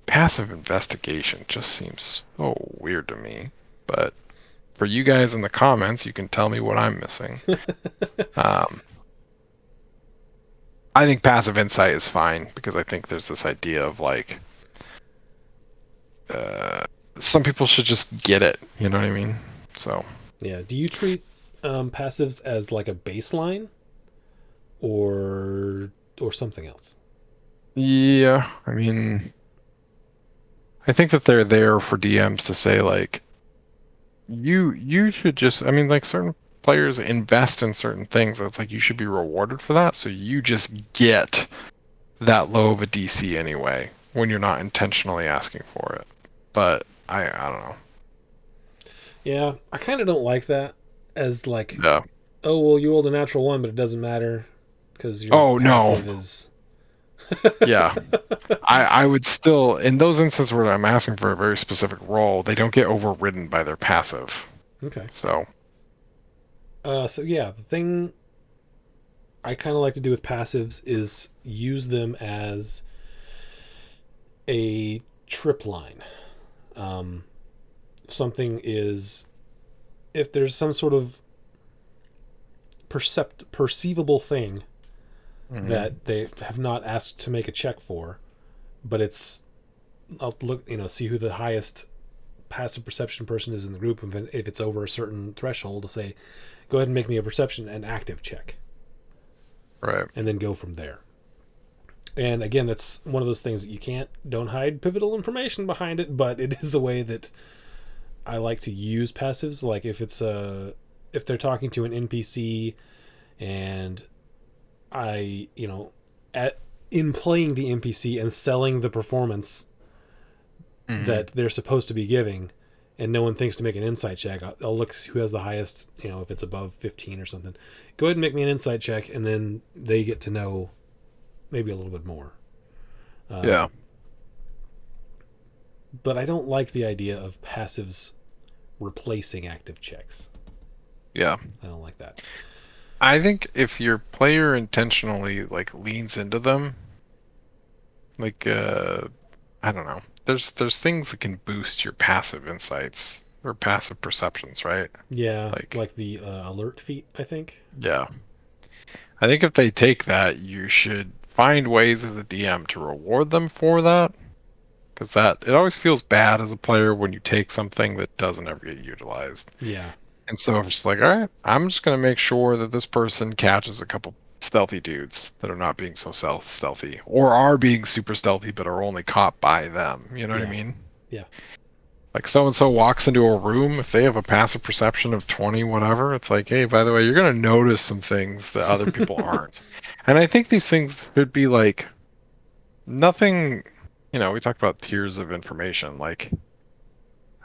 Passive investigation just seems so weird to me, but for you guys in the comments, you can tell me what I'm missing. I think passive insight is fine because I think there's this idea of like some people should just get it. You know what I mean? So yeah. Do you treat passives as like a baseline, or something else? Yeah, I think that they're there for DMs to say like you should just. Like certain players invest in certain things. It's like you should be rewarded for that. So you just get that low of a DC anyway when you're not intentionally asking for it. But I don't know. Yeah, I kind of don't like that as like, No. oh well, you rolled a natural 1, but it doesn't matter because your passive is. Yeah, I would still, in those instances where I'm asking for a very specific role, they don't get overridden by their passive. Okay. So yeah, the thing I kind of like to do with passives is use them as a trip line. Something is, if there's some sort of perceivable thing that they have not asked to make a check for, but I'll look, see who the highest passive perception person is in the group, if it's over a certain threshold, to say, go ahead and make me a perception and active check. Right. And then go from there. And again, that's one of those things that don't hide pivotal information behind it, but it is a way that I like to use passives. Like if they're talking to an NPC and in playing the NPC and selling the performance that they're supposed to be giving, and no one thinks to make an insight check, I'll look who has the highest, if it's above 15 or something. Go ahead and make me an insight check, and then they get to know maybe a little bit more. Yeah. But I don't like the idea of passives replacing active checks. Yeah. I don't like that. I think if your player intentionally leans into them, I don't know. There's things that can boost your passive insights or passive perceptions, right? Yeah, like the alert feat, I think. Yeah. I think if they take that, you should find ways as a DM to reward them for that. Because it always feels bad as a player when you take something that doesn't ever get utilized. Yeah. And so it's just all right, I'm just going to make sure that this person catches a couple stealthy dudes that are not being so stealthy, or are being super stealthy but are only caught by them. You know what I mean? Yeah. Like so-and-so walks into a room, if they have a passive perception of 20 whatever, it's like, hey, by the way, you're going to notice some things that other people aren't. And I think these things should be nothing, we talked about tiers of information. I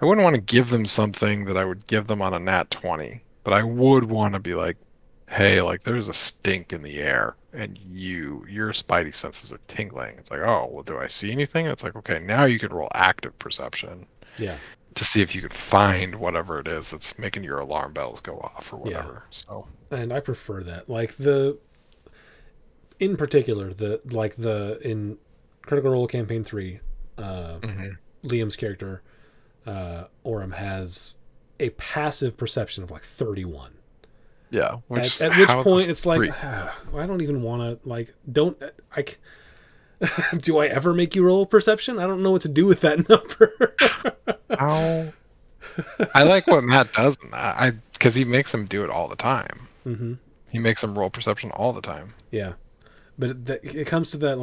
wouldn't want to give them something that I would give them on a nat 20, but I would want to be like, hey, there's a stink in the air and your spidey senses are tingling. It's like, oh, well, do I see anything? It's like, okay, now you can roll active perception. Yeah. To see if you could find whatever it is that's making your alarm bells go off or whatever. Yeah. So. And I prefer that. In particular, in Critical Role Campaign 3, Liam's character, Orem, has a passive perception of 31. Yeah. At which point it's like, I don't even want to, do I ever make you roll perception? I don't know what to do with that number. I like what Matt does in that. Because he makes him do it all the time. Mm-hmm. He makes him roll perception all the time. Yeah. But it comes to that,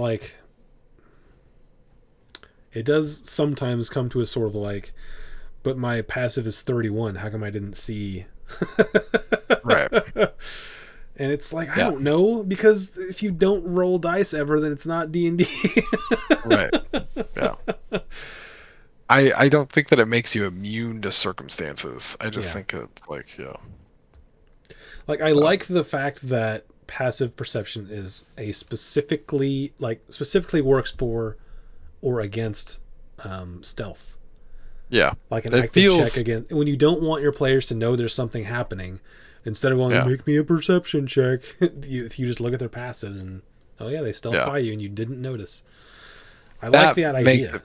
it does sometimes come to a sort of but my passive is 31. How come I didn't see? Right. And it's I don't know, because if you don't roll dice ever, then it's not D&D. Right. Yeah. I don't think that it makes you immune to circumstances. I just think it's I like the fact that passive perception is specifically works for or against stealth. Yeah. Like an active check again. When you don't want your players to know there's something happening, instead of going, make me a perception check, you just look at their passives and, oh yeah, they stealth by you and you didn't notice. I like that idea.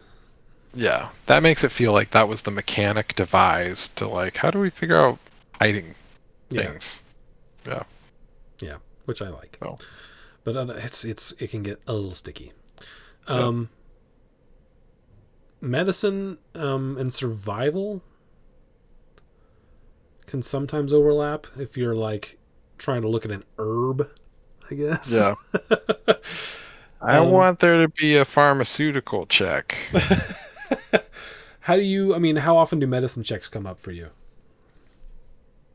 That makes it feel like that was the mechanic devised to how do we figure out hiding things? Yeah. Yeah, which I like. Oh. But it can get a little sticky. Medicine and survival can sometimes overlap if you're trying to look at an herb, I guess. Yeah. I want there to be a pharmaceutical check. How often do medicine checks come up for you?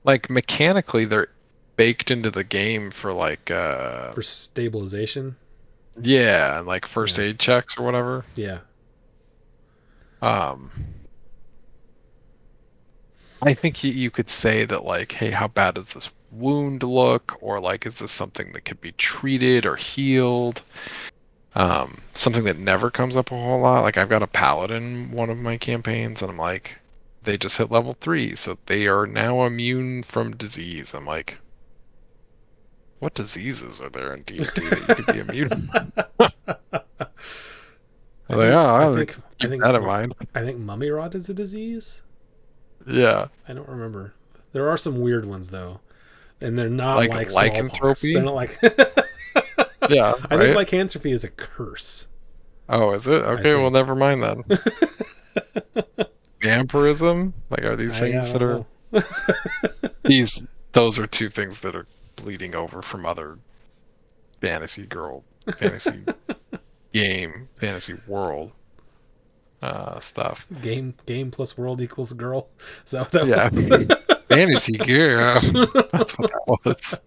Mechanically, they're baked into the game for for stabilization. Yeah, and first aid checks or whatever. Yeah. I think you could say that hey, how bad does this wound look, or is this something that could be treated or healed? Something that never comes up a whole lot. I've got a paladin in one of my campaigns, and I'm they just hit level 3, so they are now immune from disease. I'm what diseases are there in D&D that you could be immune from? I think that in mind. I think mummy rot is a disease. Yeah. I don't remember. There are some weird ones though, and they're not lycanthropy. They're not Yeah. I think lycanthropy is a curse. Oh, is it? Okay, well, never mind then. vampirism? Like, are these I things that don't are know. those are two things that are bleeding over from other fantasy fantasy world stuff. Game plus world equals girl. Is that what that Yeah, was? fantasy girl. That's what that was.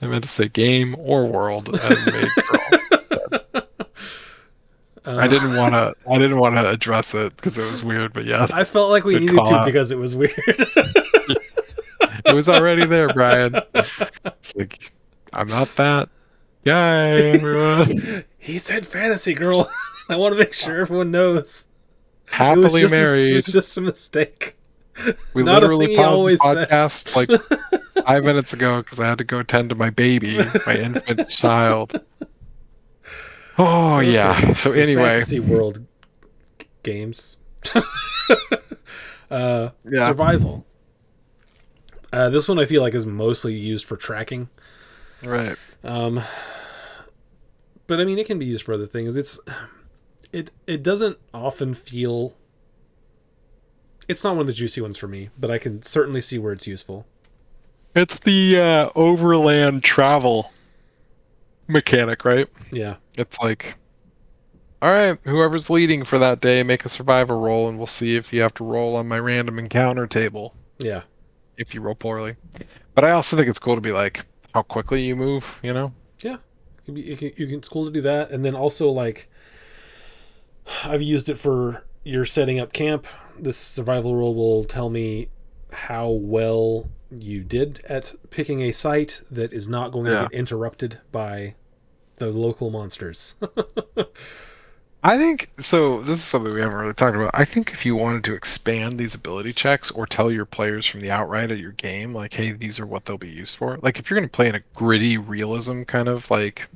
I meant to say game or world and made girl. I didn't want to address it because it was weird, but yeah. I felt like we Good needed call to out. because it was weird. It was already there, Brian. Like, I'm not that guy, everyone. He said fantasy girl. I want to make sure everyone knows. Happily It married. was just a mistake. We Not a literally thing he paused the always podcast says. like 5 minutes ago because I had to go tend to my baby, my infant child. Oh, Okay, yeah. So anyway. fantasy world games. Yeah. Survival. This one I feel like is mostly used for tracking. Right. But I mean, it can be used for other things. It doesn't often feel. It's not one of the juicy ones for me, but I can certainly see where it's useful. It's the overland travel mechanic, right? Yeah. It's like, all right, whoever's leading for that day, make a survivor roll, and we'll see if you have to roll on my random encounter table. Yeah. If you roll poorly. But I also think it's cool to be like how quickly you move, you know? Yeah. It's cool to do that. And then also, like, I've used it for you're setting up camp. This survival role will tell me how well you did at picking a site that is not going to get interrupted by the local monsters. I think so. This is something we haven't really talked about. I think if you wanted to expand these ability checks or tell your players from the outright of your game, like, hey, these are what they'll be used for. Like, if you're going to play in a gritty realism kind of like,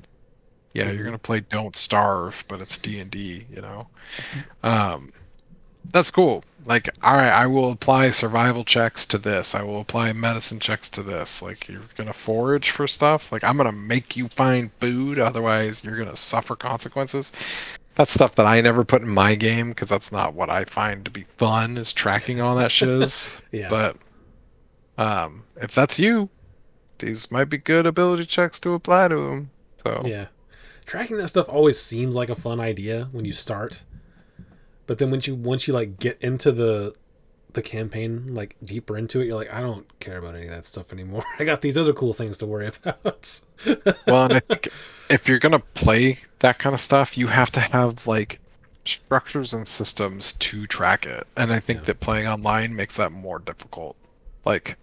yeah, you're going to play Don't Starve, but it's D&D, you know. That's cool. Like, all right, I will apply survival checks to this. I will apply medicine checks to this. Like, you're going to forage for stuff. Like, I'm going to make you find food. Otherwise, you're going to suffer consequences. That's stuff that I never put in my game because that's not what I find to be fun is tracking all that shiz. Yeah. But if that's you, these might be good ability checks to apply to them. So Yeah. Tracking that stuff always seems like a fun idea when you start. But then once you like get into the campaign, like deeper into it, you're like, I don't care about any of that stuff anymore. I got these other cool things to worry about. well, and I think if you're gonna play that kind of stuff, you have to have like structures and systems to track it. And I think that playing online makes that more difficult. Like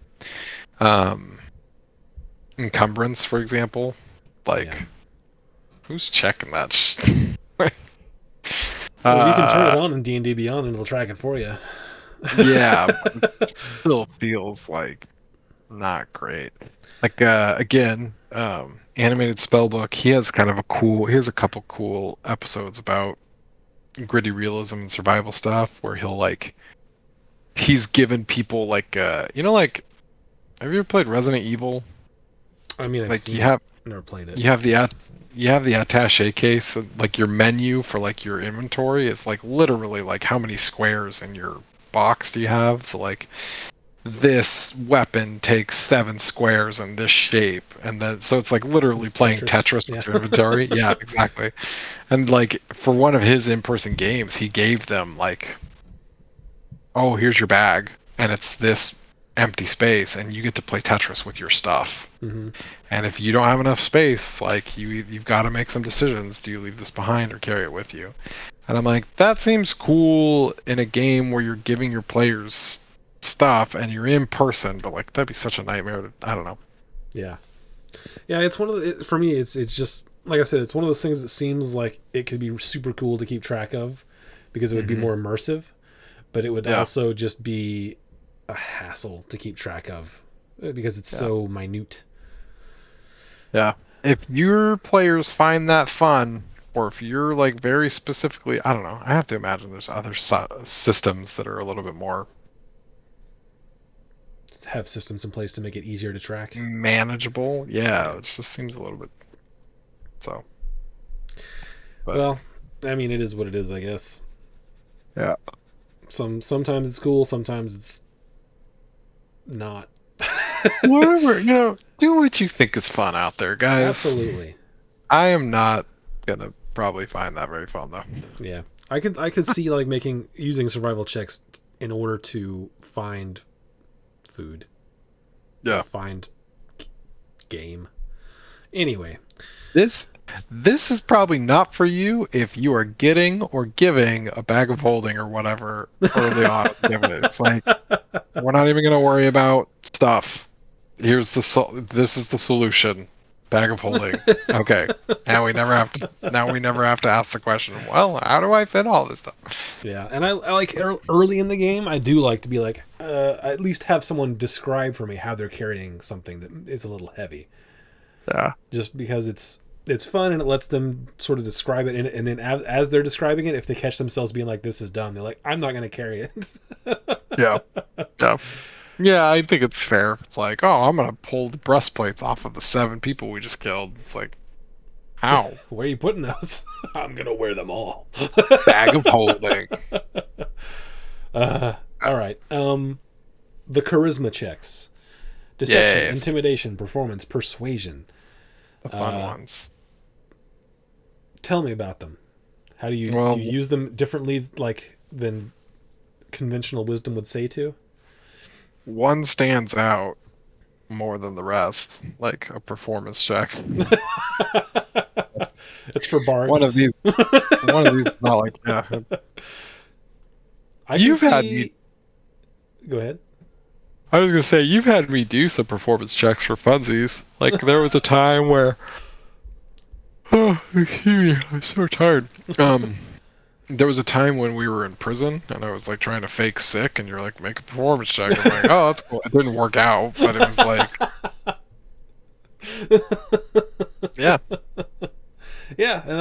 encumbrance, for example. Like who's checking that shit? Well, you can turn it on in D&D Beyond and it'll track it for you. Yeah, but it still feels like not great. Like again, animated spellbook. He has a couple cool episodes about gritty realism and survival stuff where he's given people like like, have you ever played Resident Evil? I mean, Like never played it. You have the attaché case, like your menu for like your inventory is like literally like how many squares in your box do you have? So like this weapon takes 7 squares in this shape, and then so it's like literally playing Tetris with your inventory. Yeah, exactly. And like for one of his in-person games, he gave them like, oh, here's your bag, and it's this empty space, and you get to play Tetris with your stuff. Mm-hmm. And if you don't have enough space, like you've got to make some decisions. Do you leave this behind or carry it with you? And I'm like, that seems cool in a game where you're giving your players stuff and you're in person, but like that'd be such a nightmare. I don't know. Yeah, it's one of the for me. It's just like I said. It's one of those things that seems like it could be super cool to keep track of because it would be more immersive, but it would also just be a hassle to keep track of because it's so minute. Yeah. If your players find that fun, or if you're like very specifically, I don't know, I have to imagine there's other systems that are a little bit more have systems in place to make it easier to track, manageable. Yeah, it just seems a little bit so. But, well, I mean, it is what it is, I guess. Yeah. Sometimes it's cool, sometimes it's not. Whatever, do what you think is fun out there, guys. Absolutely. I am not gonna probably find that very fun though. Yeah. I could see like using survival checks in order to find food. Yeah. Find game. Anyway, This is probably not for you if you are getting or giving a bag of holding or whatever early on. It's like, we're not even going to worry about stuff. This is the solution. Bag of holding. Okay. Now we never have to ask the question, well, how do I fit all this stuff? Yeah, and I like early in the game, I do like to be like, at least have someone describe for me how they're carrying something that is a little heavy. Yeah. Just because it's fun and it lets them sort of describe it, and then as they're describing it, if they catch themselves being like, this is dumb, they're like, I'm not going to carry it. Yeah. Yeah. Yeah, I think it's fair. It's like, oh, I'm going to pull the breastplates off of the 7 people we just killed. It's like, how? Where are you putting those? I'm going to wear them all. Bag of holding. All right. The charisma checks. Deception, Yes. intimidation, performance, persuasion. The fun ones. Tell me about them. How do you use them differently, like than conventional wisdom would say to? One stands out more than the rest, like a performance check. It's for bards. One of these is not like, yeah. Had me. Go ahead. I was gonna say, you've had me do some performance checks for funsies. Like, there was a time where, oh, excuse me, I'm so tired. There was a time when we were in prison, and I was like trying to fake sick, and you're like, make a performance check. I'm like, oh, that's cool. It didn't work out, but it was like, yeah, yeah, and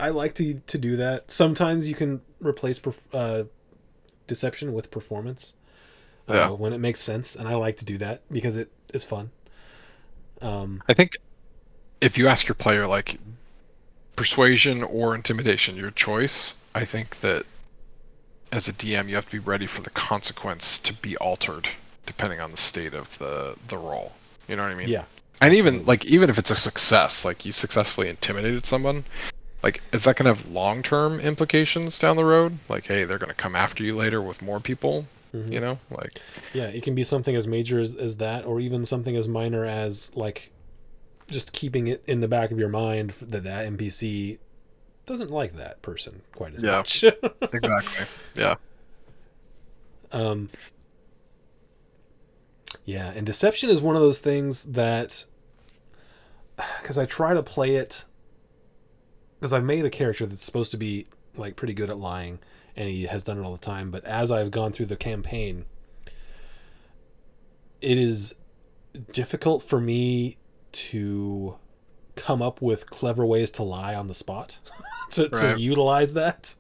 I like to do that. Sometimes you can replace deception with performance. When it makes sense, and I like to do that because it is fun. I think if you ask your player like persuasion or intimidation, your choice, I think that as a DM you have to be ready for the consequence to be altered depending on the state of the role. You know what I mean? Yeah. And even if it's a success, like you successfully intimidated someone, like is that going to have long-term implications down the road? Like, hey, they're going to come after you later with more people. Mm-hmm. Like, yeah, it can be something as major as that, or even something as minor as like just keeping it in the back of your mind that NPC doesn't like that person quite as much. Exactly. Yeah. Yeah, and deception is one of those things that, because I try to play it, because I've made a character that's supposed to be like pretty good at lying, and he has done it all the time, but as I've gone through the campaign, it is difficult for me to come up with clever ways to lie on the spot to utilize that.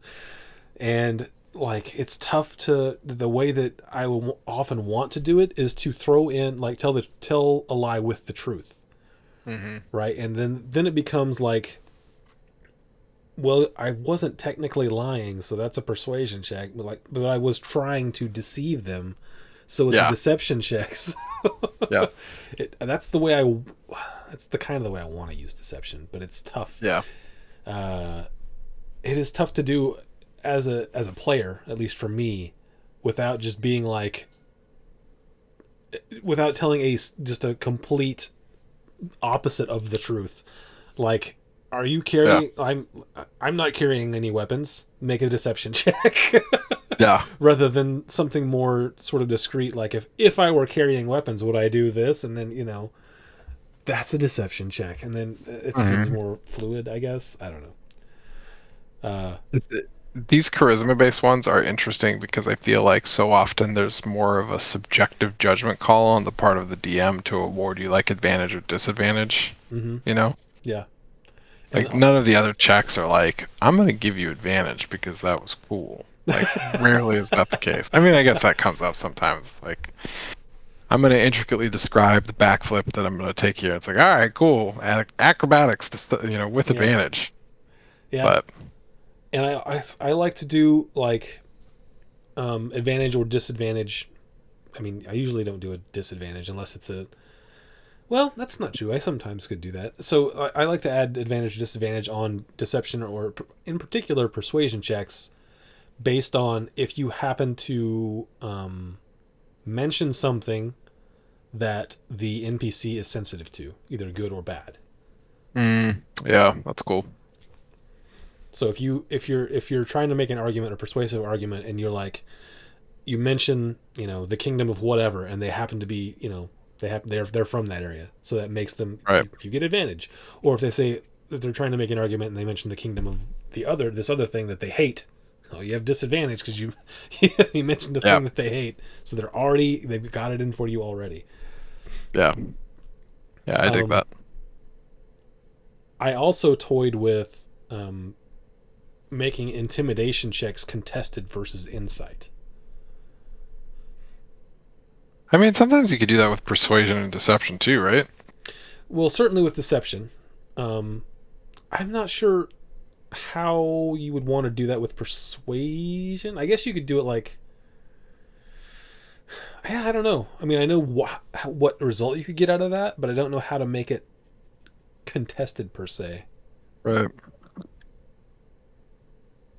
And like, it's tough the way that I will often want to do it is to throw in, like, tell a lie with the truth. Mm-hmm. Right. And then it becomes like, well, I wasn't technically lying, so that's a persuasion check, but I was trying to deceive them, so it's a deception checks. Yeah. That's the kind of the way I want to use deception, but it's tough. Yeah. It is tough to do as a player, at least for me, without just being like, without telling just a complete opposite of the truth. Like, are you carrying? Yeah. I'm not carrying any weapons. Make a deception check. Yeah. Rather than something more sort of discreet, like if I were carrying weapons, would I do this? And then that's a deception check, and then it seems more fluid, I guess. I don't know. These charisma-based ones are interesting because I feel like so often there's more of a subjective judgment call on the part of the DM to award you like advantage or disadvantage. Mm-hmm. Yeah. Like, none of the other checks are like, I'm going to give you advantage because that was cool. Like, rarely is that the case. I mean, I guess that comes up sometimes. Like, I'm going to intricately describe the backflip that I'm going to take here. It's like, all right, cool. Acrobatics, with advantage. Yeah. But, and I like to do, like, advantage or disadvantage. I mean, I usually don't do a disadvantage unless it's a. Well, that's not true. I sometimes could do that. So I like to add advantage or disadvantage on deception or, in particular, persuasion checks based on if you happen to mention something that the NPC is sensitive to, either good or bad. Yeah, that's cool. So if you're trying to make an argument, a persuasive argument, and you're like, you mention, the kingdom of whatever, and they happen to be, they're from that area, so that makes them Right. you get advantage. Or if they say that they're trying to make an argument and they mention the kingdom of this other thing that they hate, oh, you have disadvantage because you you mentioned the thing that they hate, so they've got it in for you already. Yeah. Yeah, I dig that. I also toyed with making intimidation checks contested versus insight. I mean, sometimes you could do that with persuasion and deception too, right? Well, certainly with deception. I'm not sure how you would want to do that with persuasion. I guess you could do it like... I don't know. I mean, I know what result you could get out of that, but I don't know how to make it contested per se. Right.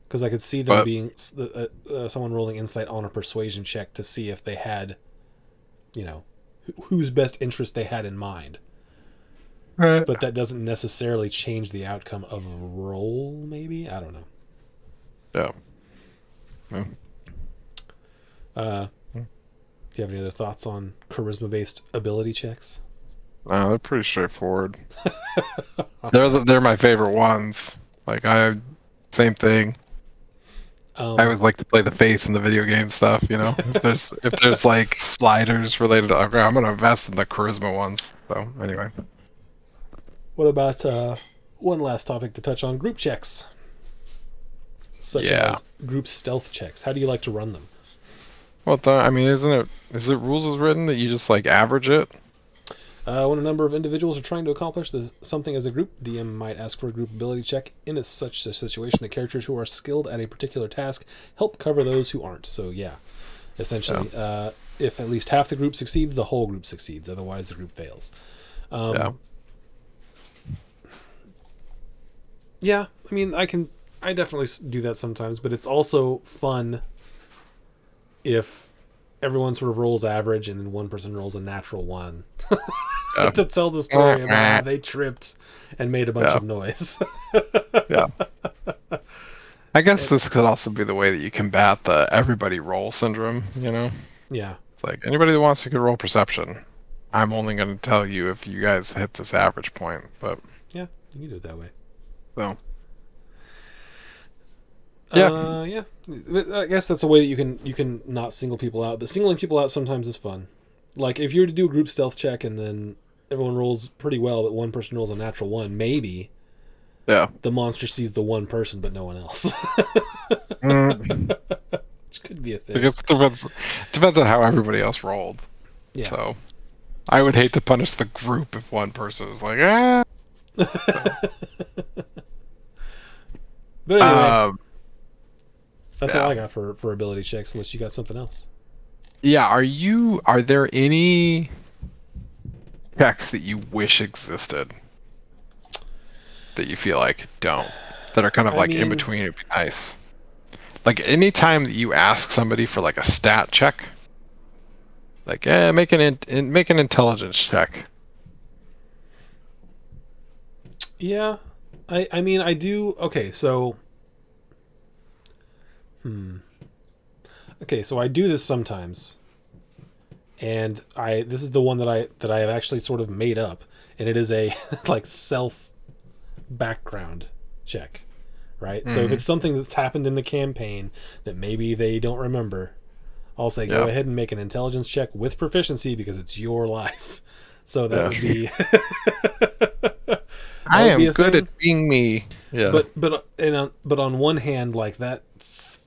Because I could see them being someone rolling insight on a persuasion check to see if they had, whose best interest they had in mind. Right. But that doesn't necessarily change the outcome of a roll, maybe? I don't know. Yeah. Do you have any other thoughts on charisma-based ability checks? No, they're pretty straightforward. They're my favorite ones. Like, same thing. I would like to play the face in the video game stuff, if there's like sliders related to, okay, I'm gonna invest in the charisma ones. So anyway. What about one last topic to touch on? Group checks. Such as group stealth checks. How do you like to run them? Well, is it rules as written that you just like average it? When a number of individuals are trying to accomplish something as a group, DM might ask for a group ability check. In such a situation, the characters who are skilled at a particular task help cover those who aren't. So yeah, essentially, if at least half the group succeeds, the whole group succeeds. Otherwise, the group fails. Yeah, I mean, I definitely do that sometimes, but it's also fun if everyone sort of rolls average and then one person rolls a natural one to tell the story about how they tripped and made a bunch of noise. Yeah. I guess this could also be the way that you combat the everybody roll syndrome, Yeah. It's like, anybody that wants to could roll perception. I'm only going to tell you if you guys hit this average point, but... Yeah, you can do it that way. So... Yeah. I guess that's a way that you can not single people out, but singling people out sometimes is fun. Like if you were to do a group stealth check and then everyone rolls pretty well, but one person rolls a natural one, maybe the monster sees the one person but no one else. Which could be a thing. Because it depends on how everybody else rolled. Yeah. So I would hate to punish the group if one person was like, But anyway, that's all I got for ability checks, unless you got something else. Yeah, are there any checks that you wish existed that you feel like don't, that are kind of in between? It'd be nice. Like anytime that you ask somebody for like a stat check, like make an intelligence check. Yeah, I mean I do. Okay, so Okay, so I do this sometimes, and this is the one that I have actually sort of made up, and it is a like self background check, right? So if it's something that's happened in the campaign that maybe they don't remember, I'll say go ahead and make an intelligence check with proficiency because it's your life. So that would be. I am good at being me. Yeah. But on one hand, like that's.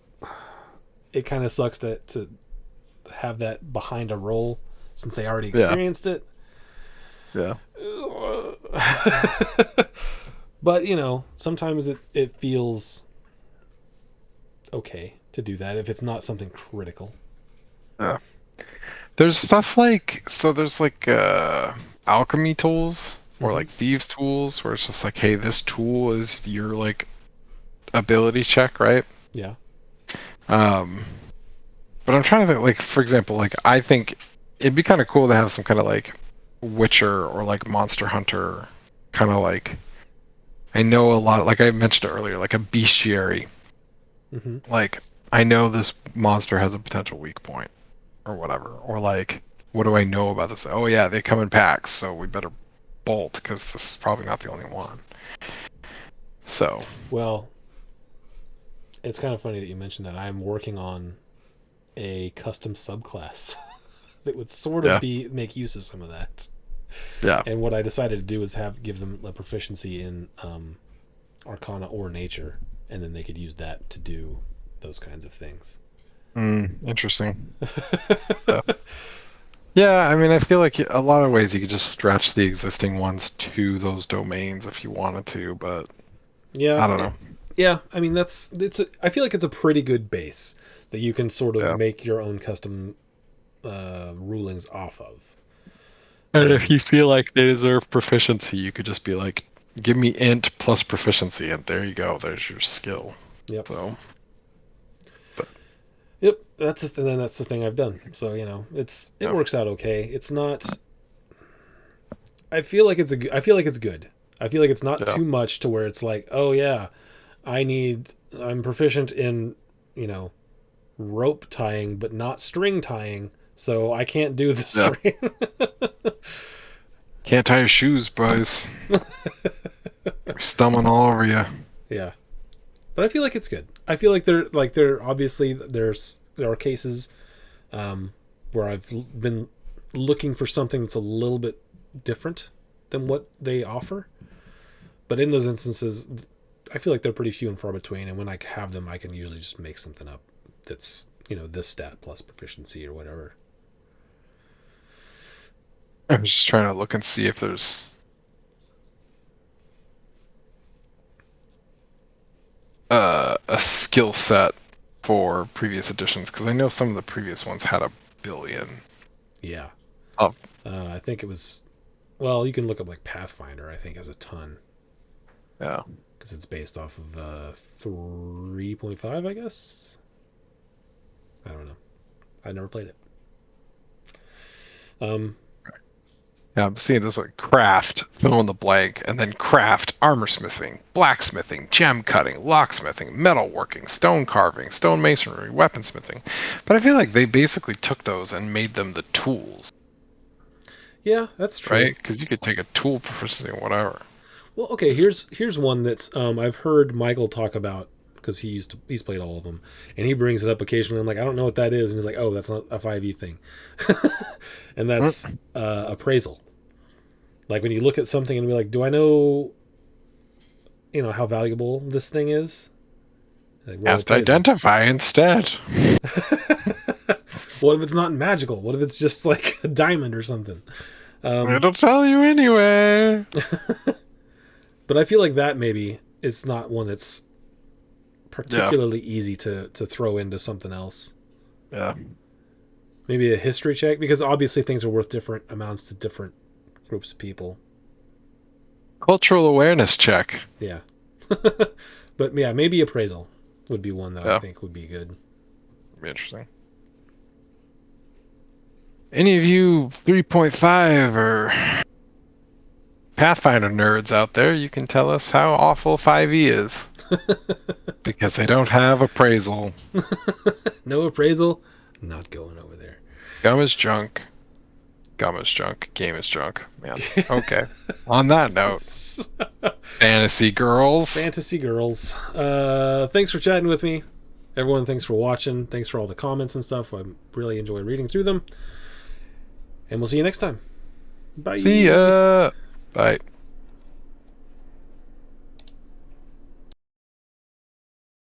It kind of sucks to have that behind a roll since they already experienced it. Yeah. But sometimes it feels okay to do that if it's not something critical. Yeah. There's stuff like there's like alchemy tools or like thieves tools where it's just like, hey, this tool is your like ability check, right? Yeah. But I'm trying to think, like, for example, like I think it'd be kind of cool to have some kind of like Witcher or like Monster Hunter kind of like, I know a lot, like I mentioned earlier, like a bestiary. Like, I know this monster has a potential weak point or whatever. Or like, what do I know about this? Oh yeah, they come in packs, so we better bolt because this is probably not the only one. So. Well, it's kind of funny that you mentioned that. I'm working on a custom subclass that would sort of make use of some of that. Yeah. And what I decided to do is give them a proficiency in Arcana or Nature, and then they could use that to do those kinds of things. Interesting. Yeah, I mean, I feel like a lot of ways you could just stretch the existing ones to those domains if you wanted to, but yeah, I don't know. Yeah, I mean I feel like it's a pretty good base that you can sort of make your own custom rulings off of. And if you feel like they deserve proficiency, you could just be like, give me int plus proficiency, and there you go. There's your skill. Yep. So. Yep, that's the thing I've done. So it works out okay. It's not. I feel like it's good. I feel like it's not too much to where it's like, oh yeah, I'm proficient in rope tying, but not string tying, so I can't do the string. Can't tie your shoes, boys. We're stumbling all over you. Yeah. But I feel like it's good. I feel like there obviously there are cases where I've been looking for something that's a little bit different than what they offer. But in those instances, I feel like they're pretty few and far between. And when I have them, I can usually just make something up that's this stat plus proficiency or whatever. I'm just trying to look and see if there's a skill set for previous editions, because I know some of the previous ones had 1 billion. Yeah. Oh. I think it was. Well, you can look up like Pathfinder. I think has a ton. Yeah. Because it's based off of 3.5, I guess. I don't know. I never played it. Yeah, I'm seeing this one. Craft, fill in the blank, and then craft, armor smithing, blacksmithing, gem cutting, locksmithing, metalworking, stone carving, stone masonry, weaponsmithing. But I feel like they basically took those and made them the tools. Yeah, that's true. Right? Because you could take a tool proficiency or whatever. Well, okay, here's one that's I've heard Michael talk about, because he's played all of them, and he brings it up occasionally. I'm like, I don't know what that is, and he's like, oh, that's not a 5e thing. And that's appraisal. Like when you look at something and be like, do I know how valuable this thing is? Like, Just identify instead. What if it's not magical? What if it's just like a diamond or something? It'll tell you anyway. But I feel like that maybe it's not one that's particularly easy to throw into something else. Yeah. Maybe a history check, because obviously things are worth different amounts to different groups of people. Cultural awareness check. Yeah. But yeah, maybe appraisal would be one that I think would be good. Be interesting. Any of you 3.5 or Pathfinder nerds out there, you can tell us how awful 5e is. Because they don't have appraisal. No appraisal, not going over there. Gum is junk. Gum is junk. Game is junk. Man. Okay. On that note, Fantasy Girls. Fantasy Girls. Thanks for chatting with me. Everyone, thanks for watching. Thanks for all the comments and stuff. I really enjoy reading through them. And we'll see you next time. Bye. See ya. Bye.